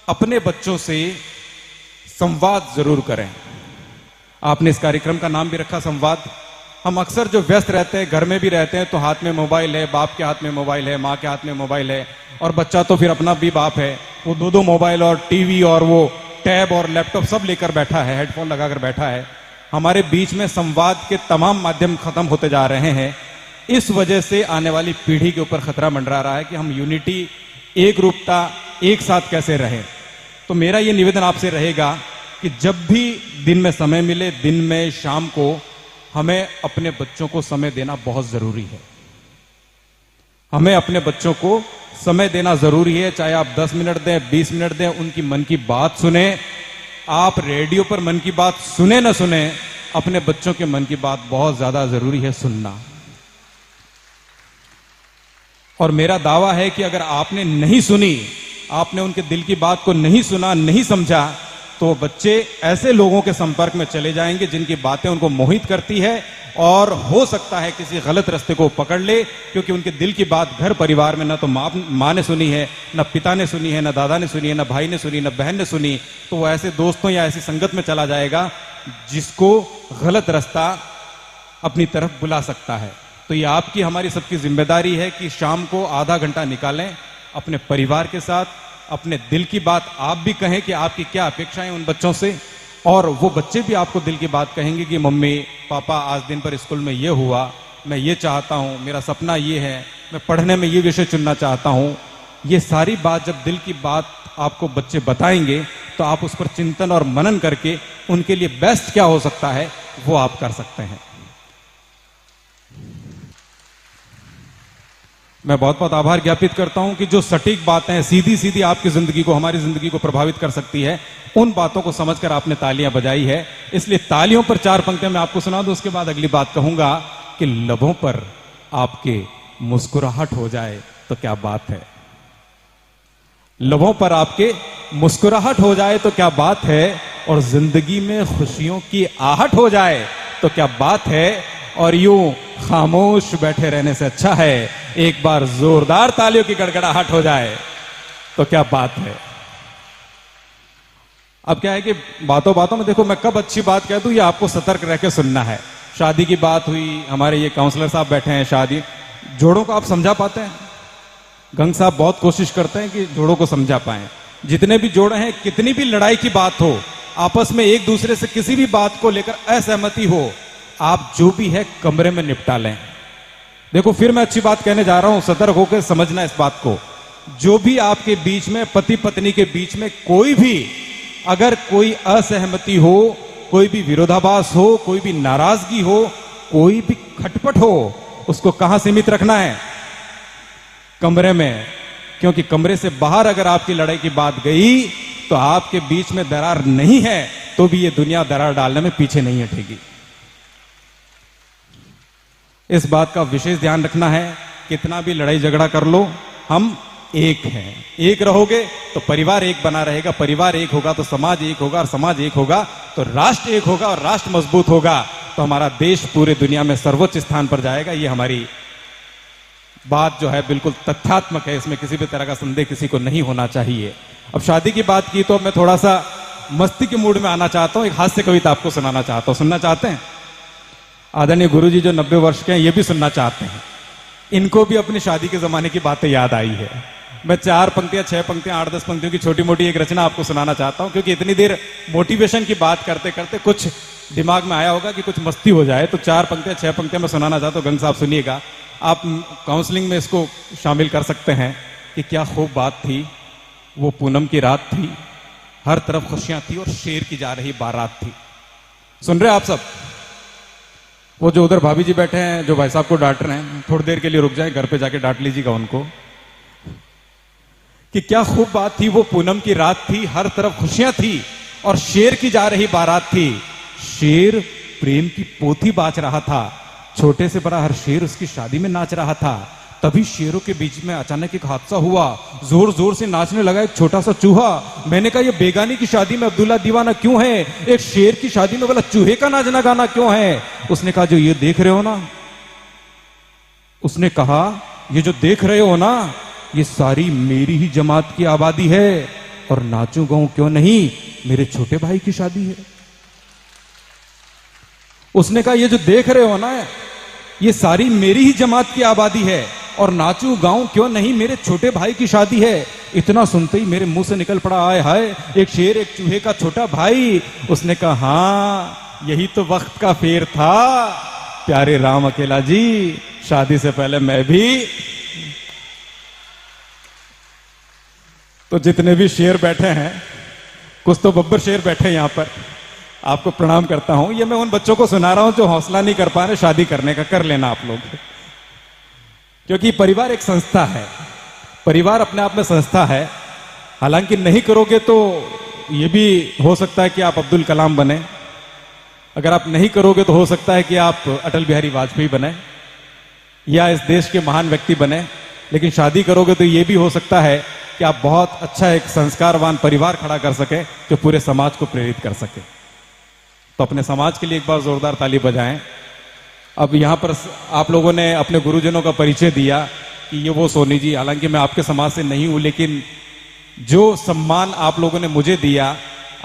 अपने बच्चों से संवाद जरूर करें। आपने इस कार्यक्रम का नाम भी रखा संवाद। हम अक्सर जो व्यस्त रहते हैं, घर में भी रहते हैं, तो हाथ में मोबाइल है, बाप के हाथ में मोबाइल है, माँ के हाथ में मोबाइल है, और बच्चा तो फिर अपना भी बाप है, वो दो मोबाइल और टीवी और वो टैब और लैपटॉप सब लेकर बैठा है, हेडफोन लगाकर बैठा है। हमारे बीच में संवाद के तमाम माध्यम खत्म होते जा रहे हैं। इस वजह से आने वाली पीढ़ी के ऊपर खतरा मंडरा रहा है कि हम यूनिटी, एक रूपता, एक साथ कैसे रहें। तो मेरा ये निवेदन आपसे रहेगा कि जब भी दिन में समय मिले, दिन में शाम को, हमें अपने बच्चों को समय देना बहुत जरूरी है। हमें अपने बच्चों को समय देना जरूरी है, चाहे आप 10 मिनट दें, 20 मिनट दें, उनकी मन की बात सुने। आप रेडियो पर मन की बात सुने न सुने, अपने बच्चों के मन की बात बहुत ज्यादा जरूरी है सुनना। और मेरा दावा है कि अगर आपने नहीं सुनी, आपने उनके दिल की बात को नहीं सुना, नहीं समझा, तो बच्चे ऐसे लोगों के संपर्क में चले जाएंगे जिनकी बातें उनको मोहित करती है, और हो सकता है किसी गलत रास्ते को पकड़ ले, क्योंकि उनके दिल की बात घर परिवार में ना तो माँ ने सुनी है, ना पिता ने सुनी है, ना दादा ने सुनी है, ना भाई ने सुनी, ना बहन ने सुनी। तो वो ऐसे दोस्तों या ऐसी संगत में चला जाएगा जिसको गलत रास्ता अपनी तरफ बुला सकता है। तो ये आपकी, हमारी सबकी जिम्मेदारी है कि शाम को आधा घंटा निकालें अपने परिवार के साथ, अपने दिल की बात आप भी कहें कि आपकी क्या अपेक्षाएं उन बच्चों से, और वो बच्चे भी आपको दिल की बात कहेंगे कि मम्मी पापा आज दिन पर स्कूल में ये हुआ, मैं ये चाहता हूं, मेरा सपना ये है, मैं पढ़ने में ये विषय चुनना चाहता हूं। ये सारी बात, जब दिल की बात आपको बच्चे बताएंगे, तो आप उस पर चिंतन और मनन करके उनके लिए बेस्ट क्या हो सकता है वो आप कर सकते हैं। मैं बहुत बहुत आभार ज्ञापित करता हूं कि जो सटीक बातें सीधी सीधी आपकी जिंदगी को, हमारी जिंदगी को प्रभावित कर सकती है, उन बातों को समझकर आपने तालियां बजाई है। इसलिए तालियों पर 4 पंक्तियां मैं आपको सुना दूं, उसके बाद अगली बात कहूंगा कि लबों पर आपके मुस्कुराहट हो जाए तो क्या बात है। लबों पर आपके मुस्कुराहट हो जाए तो क्या बात है, और जिंदगी में खुशियों की आहट हो जाए तो क्या बात है, और यूं खामोश बैठे रहने से अच्छा है एक बार जोरदार तालियों की गड़गड़ाहट हो जाए तो क्या बात है। अब क्या है कि बातों बातों में देखो, मैं कब अच्छी बात कह दूं ये आपको सतर्क रह के सुनना है। शादी की बात हुई, हमारे ये काउंसलर साहब बैठे हैं, शादी जोड़ों को आप समझा पाते हैं? गंग साहब बहुत कोशिश करते हैं कि जोड़ों को समझा पाए। जितने भी जोड़े हैं, कितनी भी लड़ाई की बात हो, आपस में एक दूसरे से किसी भी बात को लेकर असहमति हो, आप जो भी है कमरे में निपटा लें। देखो फिर मैं अच्छी बात कहने जा रहा हूं, सतर्क होकर समझना इस बात को। जो भी आपके बीच में, पति पत्नी के बीच में कोई भी अगर कोई असहमति हो, कोई भी विरोधाभास हो, कोई भी नाराजगी हो, कोई भी खटपट हो, उसको कहां सीमित रखना है? कमरे में। क्योंकि कमरे से बाहर अगर आपकी लड़ाई की बात गई तो आपके बीच में दरार नहीं है तो भी ये दुनिया दरार डालने में पीछे नहीं हटेगी। इस बात का विशेष ध्यान रखना है। कितना भी लड़ाई झगड़ा कर लो, हम एक हैं। एक रहोगे तो परिवार एक बना रहेगा, परिवार एक होगा तो समाज एक होगा, और समाज एक होगा तो राष्ट्र एक होगा, और राष्ट्र मजबूत होगा तो हमारा देश पूरे दुनिया में सर्वोच्च स्थान पर जाएगा। ये हमारी बात जो है बिल्कुल तथ्यात्मक है, इसमें किसी भी तरह का संदेह किसी को नहीं होना चाहिए। अब शादी की बात की तो मैं थोड़ा सा मस्ती के मूड में आना चाहता हूं। एक हास्य कविता आपको सुनाना चाहता हूं, सुनना चाहते हैं? आदरणीय गुरुजी जो 90 वर्ष के हैं, ये भी सुनना चाहते हैं। इनको भी अपनी शादी के जमाने की बातें याद आई है। मैं 4 पंक्तियां, 6 पंक्तियां, 8-10 पंक्तियों की छोटी मोटी एक रचना आपको सुनाना चाहता हूं, क्योंकि इतनी देर मोटिवेशन की बात करते करते कुछ दिमाग में आया होगा कि कुछ मस्ती हो जाए, तो 4 पंक्तियां, 6 पंक्तियां मैं सुनाना चाहता हूं। गंग साहब सुनिएगा, आप काउंसलिंग में इसको शामिल कर सकते हैं कि क्या खूब बात थी वो पूनम की रात थी, हर तरफ खुशियां थी और शेर की जा रही बारात थी। सुन रहे आप सब? वो जो उधर भाभी जी बैठे हैं, जो भाई साहब को डांट रहे हैं, थोड़ी देर के लिए रुक जाए, घर पे जाके डांट लीजिएगा उनको कि क्या खूब बात थी वो पूनम की रात थी, हर तरफ खुशियां थी और शेर की जा रही बारात थी। शेर प्रेम की पोथी बाच रहा था, छोटे से बड़ा हर शेर उसकी शादी में नाच रहा था। तभी शेरों के बीच में अचानक एक हादसा हुआ। जोर जोर से नाचने लगा एक छोटा सा चूहा। मैंने कहा, ये बेगानी की शादी में अब्दुल्ला दीवाना क्यों है, एक शेर की शादी में बोला चूहे का नाचना गाना क्यों है? उसने कहा, जो ये देख रहे हो ना, उसने कहा, ये जो देख रहे हो ना, ये सारी मेरी ही जमात की आबादी है, और नाचू गाऊं क्यों नहीं, मेरे छोटे भाई की शादी है। उसने कहा, ये जो देख रहे हो ना, ये सारी मेरी ही जमात की आबादी है, और नाचू गाऊं क्यों नहीं, मेरे छोटे भाई की शादी है। इतना सुनते ही मेरे मुंह से निकल पड़ा, आए हाय, एक शेर एक चूहे का छोटा भाई। उसने कहा, हां, यही तो वक्त का फेर था प्यारे राम अकेला जी, शादी से पहले मैं भी। तो जितने भी शेर बैठे हैं, कुछ तो बब्बर शेर बैठे हैं यहां पर, आपको प्रणाम करता हूं। ये मैं उन बच्चों को सुना रहा हूं जो हौसला नहीं कर पा रहे शादी करने का। कर लेना आप लोग, क्योंकि परिवार एक संस्था है, परिवार अपने आप में संस्था है। हालांकि नहीं करोगे तो ये भी हो सकता है कि आप अब्दुल कलाम बने, अगर आप नहीं करोगे तो हो सकता है कि आप अटल बिहारी वाजपेयी बने या इस देश के महान व्यक्ति बने। लेकिन शादी करोगे तो ये भी हो सकता है कि आप बहुत अच्छा एक संस्कारवान परिवार खड़ा कर सके जो पूरे समाज को प्रेरित कर सके। तो अपने समाज के लिए एक बार जोरदार ताली बजाएं। अब यहां पर आप लोगों ने अपने गुरुजनों का परिचय दिया कि ये वो सोनी जी, हालांकि मैं आपके समाज से नहीं हूं, लेकिन जो सम्मान आप लोगों ने मुझे दिया,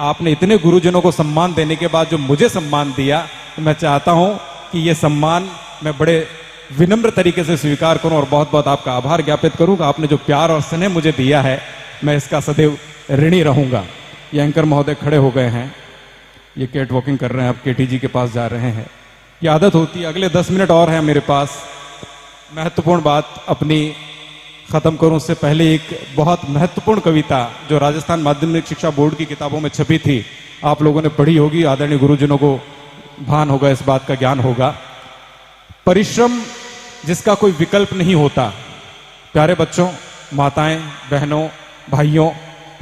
आपने इतने गुरुजनों को सम्मान देने के बाद जो मुझे सम्मान दिया, तो मैं चाहता हूं कि ये सम्मान मैं बड़े विनम्र तरीके से स्वीकार करूं और बहुत बहुत आपका आभार ज्ञापित करूं कि आपने जो प्यार और स्नेह मुझे दिया है, मैं इसका सदैव ऋणी रहूंगा। ये एंकर महोदय खड़े हो गए हैं, ये कैट वॉकिंग कर रहे हैं, अब केटी जी के पास जा रहे हैं। ये आदत होती है, अगले 10 मिनट और हैं मेरे पास। महत्वपूर्ण बात अपनी खत्म करूं उससे पहले एक बहुत महत्वपूर्ण कविता जो राजस्थान माध्यमिक शिक्षा बोर्ड की किताबों में छपी थी, आप लोगों ने पढ़ी होगी, आदरणीय गुरुजनों को भान होगा, इस बात का ज्ञान होगा। परिश्रम जिसका कोई विकल्प नहीं होता। प्यारे बच्चों, माताएं, बहनों, भाइयों,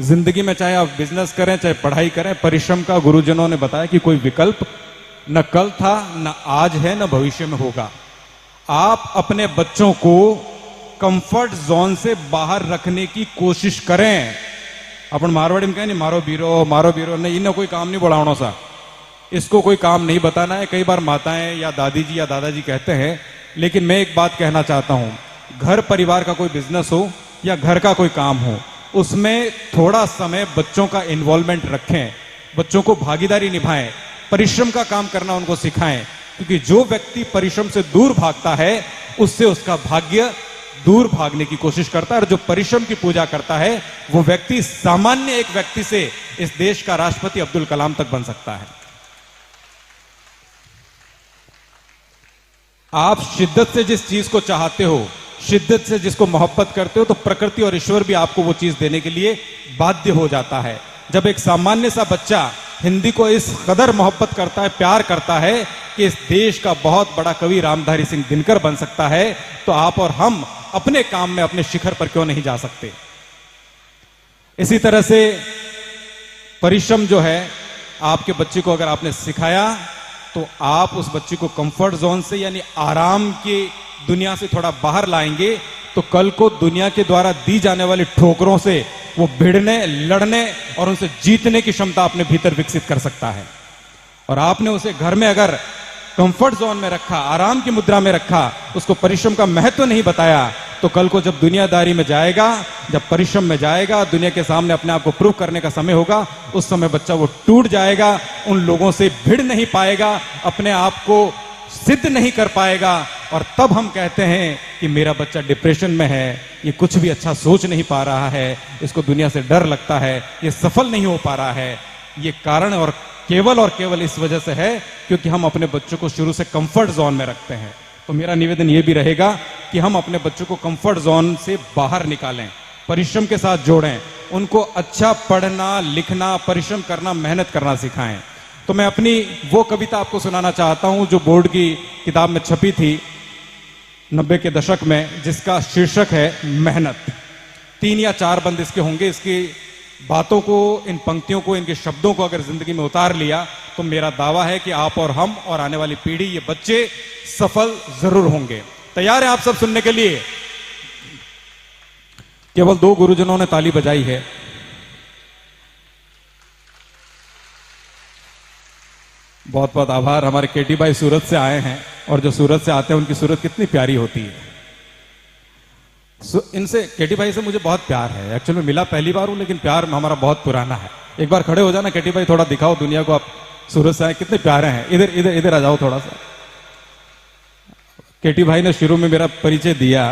जिंदगी में चाहे आप बिजनेस करें चाहे पढ़ाई करें, परिश्रम का गुरुजनों ने बताया कि कोई विकल्प न कल था, न आज है, न भविष्य में होगा। आप अपने बच्चों को कंफर्ट जोन से बाहर रखने की कोशिश करें। अपन मारवाड़ी में कहें नहीं, मारो बीरो नहीं, इन्हें कोई काम नहीं बढ़ाना सा, इसको कोई काम नहीं बताना है। कई बार माताएं या दादी जी या दादाजी कहते हैं, लेकिन मैं एक बात कहना चाहता हूं, घर परिवार का कोई बिजनेस हो या घर का कोई काम हो, उसमें थोड़ा समय बच्चों का इन्वॉल्वमेंट रखें, बच्चों को भागीदारी निभाएं, परिश्रम का काम करना उनको सिखाएं। क्योंकि जो व्यक्ति परिश्रम से दूर भागता है, उससे उसका भाग्य दूर भागने की कोशिश करता है, और जो परिश्रम की पूजा करता है वो व्यक्ति सामान्य एक व्यक्ति से इस देश का राष्ट्रपति अब्दुल कलाम तक बन सकता है। आप शिद्दत से जिस चीज को चाहते हो, शिद्दत से जिसको मोहब्बत करते हो, तो प्रकृति और ईश्वर भी आपको वो चीज देने के लिए बाध्य हो जाता है। जब एक सामान्य सा बच्चा हिंदी को इस कदर मोहब्बत करता है, प्यार करता है कि इस देश का बहुत बड़ा कवि रामधारी सिंह दिनकर बन सकता है, तो आप और हम अपने काम में अपने शिखर पर क्यों नहीं जा सकते। इसी तरह से परिश्रम जो है, आपके बच्चे को अगर आपने सिखाया तो आप उस बच्चे को कंफर्ट जोन से यानी आराम की दुनिया से थोड़ा बाहर लाएंगे, तो कल को दुनिया के द्वारा दी जाने वाली ठोकरों से वो भिड़ने, लड़ने और उनसे जीतने की क्षमता अपने भीतर विकसित कर सकता है। और आपने उसे घर में अगर कंफर्ट जोन में रखा, आराम की मुद्रा में रखा, उसको परिश्रम का महत्व नहीं बताया, तो कल को जब दुनियादारी में जाएगा, जब परिश्रम में जाएगा, दुनिया के सामने अपने आप को प्रूव करने का समय होगा, उस समय बच्चा वो टूट जाएगा, उन लोगों से भिड़ नहीं पाएगा, अपने आप को सिद्ध नहीं कर पाएगा, और तब हम कहते हैं कि मेरा बच्चा डिप्रेशन में है, ये कुछ भी अच्छा सोच नहीं पा रहा है, इसको दुनिया से डर लगता है, ये सफल नहीं हो पा रहा है। ये कारण और केवल इस वजह से है क्योंकि हम अपने बच्चों को शुरू से कंफर्ट जोन में रखते हैं। तो मेरा निवेदन ये भी रहेगा कि हम अपने बच्चों को कंफर्ट जोन से बाहर निकालें, परिश्रम के साथ जोड़ें, उनको अच्छा पढ़ना, लिखना, परिश्रम करना, मेहनत करना सिखाएं। तो मैं अपनी वो कविता आपको सुनाना चाहता हूं जो बोर्ड की किताब में छपी थी 90 के दशक में, जिसका शीर्षक है मेहनत। 3 या 4 बंद इसके होंगे। इसकी बातों को, इन पंक्तियों को, इनके शब्दों को अगर जिंदगी में उतार लिया तो मेरा दावा है कि आप और हम और आने वाली पीढ़ी, ये बच्चे सफल जरूर होंगे। तैयार हैं आप सब सुनने के लिए? केवल 2 गुरुजनों ने ताली बजाई है। बहुत बहुत आभार। हमारे केटी भाई सूरत से आए हैं, और जो सूरत से आते हैं उनकी सूरत कितनी प्यारी होती है। इनसे, केटी भाई से मुझे बहुत प्यार है। एक्चुअली मिला पहली बार हूं, लेकिन प्यार हमारा बहुत पुराना है। एक बार खड़े हो जाना केटी भाई, थोड़ा दिखाओ दुनिया को आप सूरत से आए, कितने प्यारे हैं। इधर इधर इधर आ जाओ थोड़ा सा। केटी भाई ने शुरू में मेरा परिचय दिया,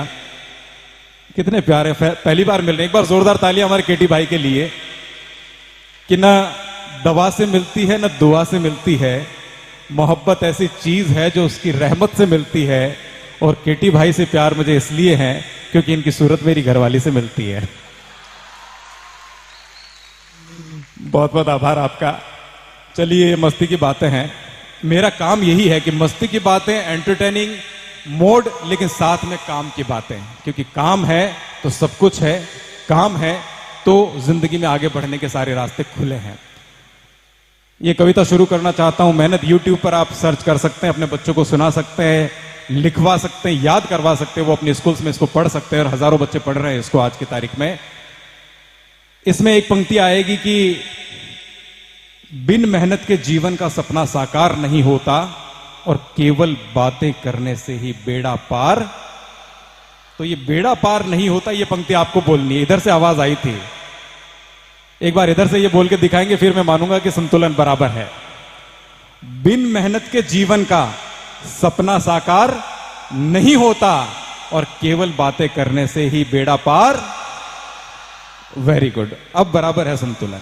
कितने प्यारे, पहली बार मिल रहे। एक बार जोरदार तालियां हमारे केटी भाई के लिए, कि ना दवा से मिलती है ना दुआ से मिलती है, मोहब्बत ऐसी चीज है जो उसकी रहमत से मिलती है। और केटी भाई से प्यार मुझे इसलिए है क्योंकि इनकी सूरत मेरी घरवाली से मिलती है। बहुत बहुत आभार आपका। चलिए, ये मस्ती की बातें हैं। मेरा काम यही है कि मस्ती की बातें, एंटरटेनिंग मोड, लेकिन साथ में काम की बातें, क्योंकि काम है तो सब कुछ है, काम है तो जिंदगी में आगे बढ़ने के सारे रास्ते खुले हैं। ये कविता शुरू करना चाहता हूं। मेहनत YouTube पर आप सर्च कर सकते हैं, अपने बच्चों को सुना सकते हैं, लिखवा सकते हैं, याद करवा सकते हैं। वो अपने स्कूल्स में इसको पढ़ सकते हैं, और हजारों बच्चे पढ़ रहे हैं इसको आज की तारीख में। इसमें एक पंक्ति आएगी कि बिन मेहनत के जीवन का सपना साकार नहीं होता, और केवल बातें करने से ही बेड़ा पार। तो ये बेड़ा पार नहीं होता, ये पंक्ति आपको बोलनी है। इधर से आवाज आई थी, एक बार इधर से ये बोल के दिखाएंगे, फिर मैं मानूंगा कि संतुलन बराबर है। बिन मेहनत के जीवन का सपना साकार नहीं होता, और केवल बातें करने से ही बेड़ा पार। वेरी गुड, अब बराबर है संतुलन।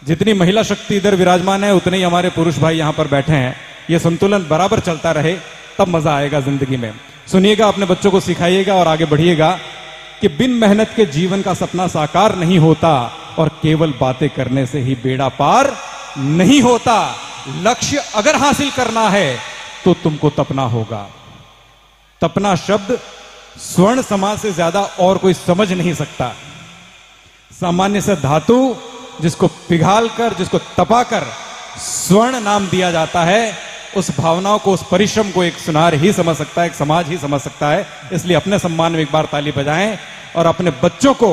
जितनी महिला शक्ति इधर विराजमान है, उतने ही हमारे पुरुष भाई यहां पर बैठे हैं। ये संतुलन बराबर चलता रहे, तब मजा आएगा जिंदगी में। सुनिएगा, अपने बच्चों को सिखाइएगा और आगे बढ़िएगा कि बिन मेहनत के जीवन का सपना साकार नहीं होता, और केवल बातें करने से ही बेड़ा पार नहीं होता। लक्ष्य अगर हासिल करना है तो तुमको तपना होगा। तपना शब्द स्वर्ण समाज से ज्यादा और कोई समझ नहीं सकता। सामान्य से धातु जिसको पिघालकर, जिसको तपाकर स्वर्ण नाम दिया जाता है, उस भावनाओं को, उस परिश्रम को एक सुनार ही समझ सकता है, एक समाज ही समझ सकता है। इसलिए अपने सम्मान में एक बार ताली बजाएं, और अपने बच्चों को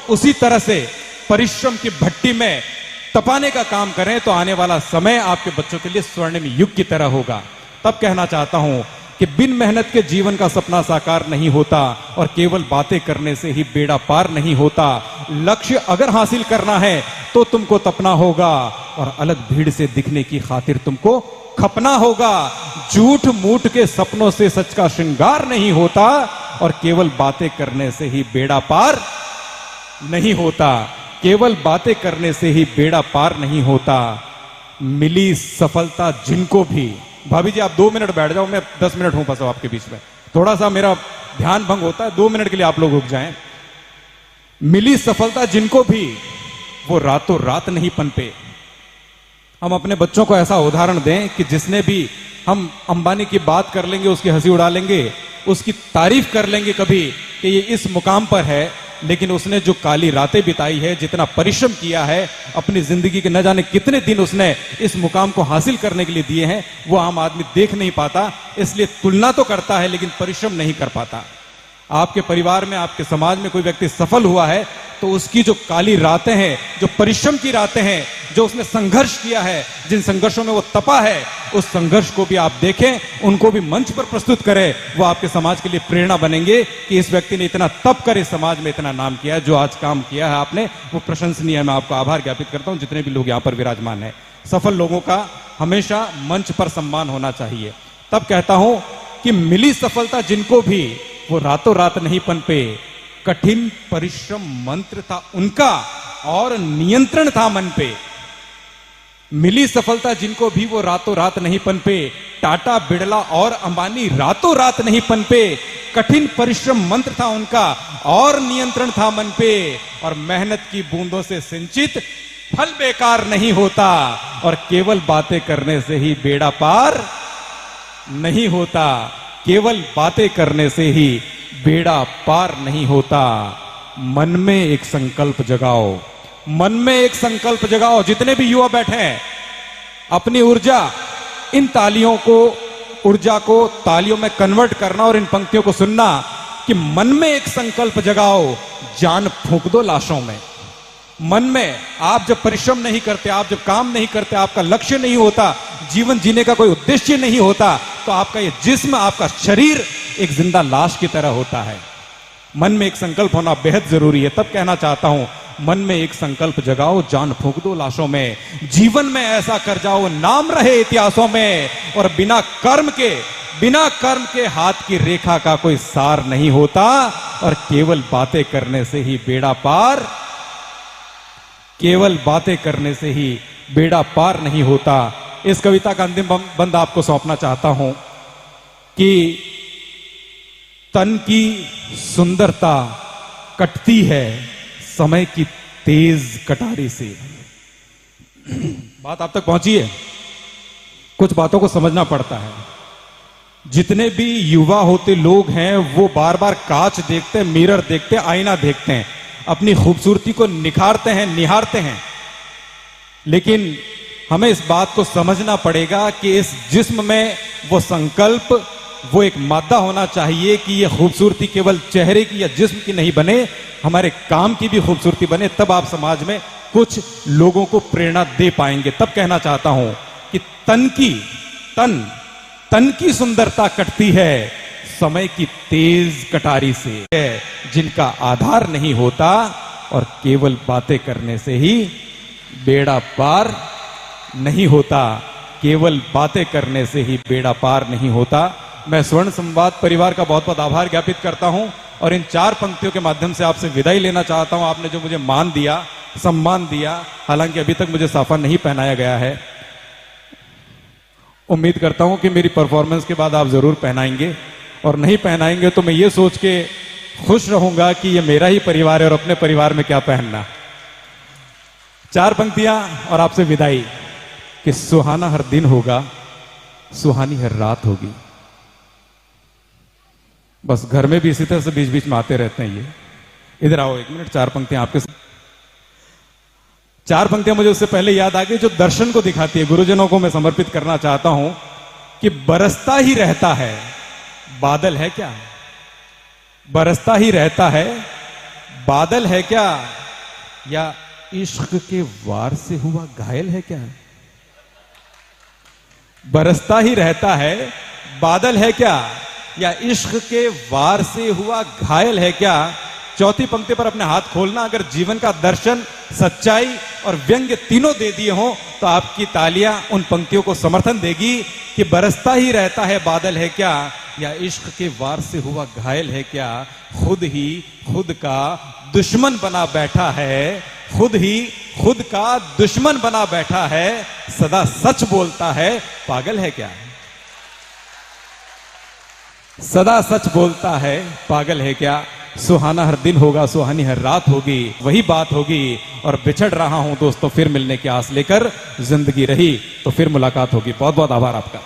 उसी तरह से परिश्रम की भट्टी में तपाने का काम करें, तो आने वाला समय आपके बच्चों के लिए स्वर्णिम युग की तरह होगा। तब कहना चाहता हूं कि बिन मेहनत के जीवन का सपना साकार नहीं होता, और केवल बातें करने से ही बेड़ा पार नहीं होता। लक्ष्य अगर हासिल करना है तो तुमको तपना होगा, और अलग भीड़ से दिखने की खातिर तुमको खपना होगा। झूठ मूठ के सपनों से सच का श्रृंगार नहीं होता, और केवल बातें करने से ही बेड़ा पार नहीं होता। केवल बातें करने से ही बेड़ा पार नहीं होता। मिली सफलता जिनको भी, भाभी जी आप 2 मिनट बैठ जाओ, मैं 10 मिनट हूं फंसा आपके बीच में, थोड़ा सा मेरा ध्यान भंग होता है, 2 मिनट के लिए आप लोग रुक जाएं। मिली सफलता जिनको भी, वो रातों रात नहीं पनपे। हम अपने बच्चों को ऐसा उदाहरण दें कि जिसने भी, हम अंबानी की बात कर लेंगे, उसकी हंसी उड़ा लेंगे, उसकी तारीफ कर लेंगे कभी कि ये इस मुकाम पर है, लेकिन उसने जो काली रातें बिताई है, जितना परिश्रम किया है, अपनी जिंदगी के न जाने कितने दिन उसने इस मुकाम को हासिल करने के लिए दिए हैं, वो आम आदमी देख नहीं पाता। इसलिए तुलना तो करता है लेकिन परिश्रम नहीं कर पाता। आपके परिवार में, आपके समाज में कोई व्यक्ति सफल हुआ है, तो उसकी जो काली रातें हैं, जो परिश्रम की रातें हैं, जो उसने संघर्ष किया है, जिन संघर्षों में वो तपा है, उस संघर्ष को भी आप देखें, उनको भी मंच पर प्रस्तुत करें। वो आपके समाज के लिए प्रेरणा बनेंगे कि इस व्यक्ति ने इतना तप कर इस समाज में इतना नाम किया है। जो आज काम किया है आपने, वो प्रशंसनीय है। मैं आपको आभार ज्ञापित करता हूं, जितने भी लोग यहां पर विराजमान है। सफल लोगों का हमेशा मंच पर सम्मान होना चाहिए। तब कहता हूं कि मिली सफलता जिनको भी, वो रातों रात नहीं पनपे। कठिन परिश्रम मंत्र था उनका, और नियंत्रण था मन पे। मिली सफलता जिनको भी, वो रातों रात नहीं पनपे। टाटा, बिड़ला और अंबानी रातों रात नहीं पनपे। कठिन परिश्रम मंत्र था उनका, और नियंत्रण था मन पे। और मेहनत की बूंदों से सिंचित फल बेकार नहीं होता, और केवल बातें करने से ही बेड़ा पार नहीं होता। केवल बातें करने से ही बेड़ा पार नहीं होता। मन में एक संकल्प जगाओ, मन में एक संकल्प जगाओ। जितने भी युवा बैठे हैं, अपनी ऊर्जा, इन तालियों को, ऊर्जा को तालियों में कन्वर्ट करना और इन पंक्तियों को सुनना कि मन में एक संकल्प जगाओ, जान फूंक दो लाशों में। मन में आप जब परिश्रम नहीं करते, आप जब काम नहीं करते, आपका लक्ष्य नहीं होता, जीवन जीने का कोई उद्देश्य नहीं होता, तो आपका ये जिस्म, आपका शरीर एक जिंदा लाश की तरह होता है। मन में एक संकल्प होना बेहद जरूरी है। तब कहना चाहता हूं, मन में एक संकल्प जगाओ, जान फूंक दो लाशों में। जीवन में ऐसा कर जाओ, नाम रहे इतिहासों में। और बिना कर्म के हाथ की रेखा का कोई सार नहीं होता। और केवल बातें करने से ही बेड़ा पार, केवल बातें करने से ही बेड़ा पार नहीं होता। इस कविता का अंतिम बंद आपको सौंपना चाहता हूं कि तन की सुंदरता कटती है समय की तेज कटारी से। बात आप तक पहुंची है? कुछ बातों को समझना पड़ता है। जितने भी युवा होते लोग हैं वो बार बार कांच देखते हैं, मिरर देखते हैं, आईना देखते हैं, अपनी खूबसूरती को निखारते हैं, निहारते हैं। लेकिन हमें इस बात को समझना पड़ेगा कि इस जिस्म में वो संकल्प, वो एक मादा होना चाहिए कि ये खूबसूरती केवल चेहरे की या जिस्म की नहीं बने, हमारे काम की भी खूबसूरती बने। तब आप समाज में कुछ लोगों को प्रेरणा दे पाएंगे। तब कहना चाहता हूं कि तन की सुंदरता कटती है समय की तेज कटारी से, जिनका आधार नहीं होता और केवल बातें करने से ही बेड़ा पार नहीं होता। केवल बातें करने से ही बेड़ा पार नहीं होता। मैं स्वर्ण संवाद परिवार का बहुत बहुत आभार ज्ञापित करता हूं और इन 4 पंक्तियों के माध्यम से आपसे विदाई लेना चाहता हूं। आपने जो मुझे मान दिया, सम्मान दिया, हालांकि अभी तक मुझे साफा नहीं पहनाया गया है। उम्मीद करता हूं कि मेरी परफॉर्मेंस के बाद आप जरूर पहनाएंगे, और नहीं पहनाएंगे तो मैं ये सोच के खुश रहूंगा कि ये मेरा ही परिवार है और अपने परिवार में क्या पहनना। 4 पंक्तियां और आपसे विदाई कि सुहाना हर दिन होगा, सुहानी हर रात होगी। बस घर में भी इसी तरह से बीच बीच में आते रहते हैं। ये इधर आओ 1 मिनट, 4 पंक्तियां आपके। 4 पंक्तियां मुझे उससे पहले याद आ गई जो दर्शन को दिखाती है। गुरुजनों को मैं समर्पित करना चाहता हूं कि बरसता ही रहता है बादल है क्या, बरसता ही रहता है बादल है क्या, या इश्क के वार से हुआ घायल है क्या। बरसता ही रहता है बादल है क्या, या इश्क के वार से हुआ घायल है क्या। चौथी पंक्ति पर अपने हाथ खोलना। अगर जीवन का दर्शन, सच्चाई और व्यंग्य तीनों दे दिए हों तो आपकी तालियां उन पंक्तियों को समर्थन देगी कि बरसता ही रहता है बादल है क्या, या इश्क के वार से हुआ घायल है क्या। खुद ही खुद का दुश्मन बना बैठा है, खुद ही खुद का दुश्मन बना बैठा है, सदा सच बोलता है पागल है क्या। सदा सच बोलता है पागल है क्या। सुहाना हर दिन होगा, सुहानी हर रात होगी, वही बात होगी। और बिछड़ रहा हूं दोस्तों, फिर मिलने की आस लेकर जिंदगी रही तो फिर मुलाकात होगी। बहुत बहुत आभार आपका।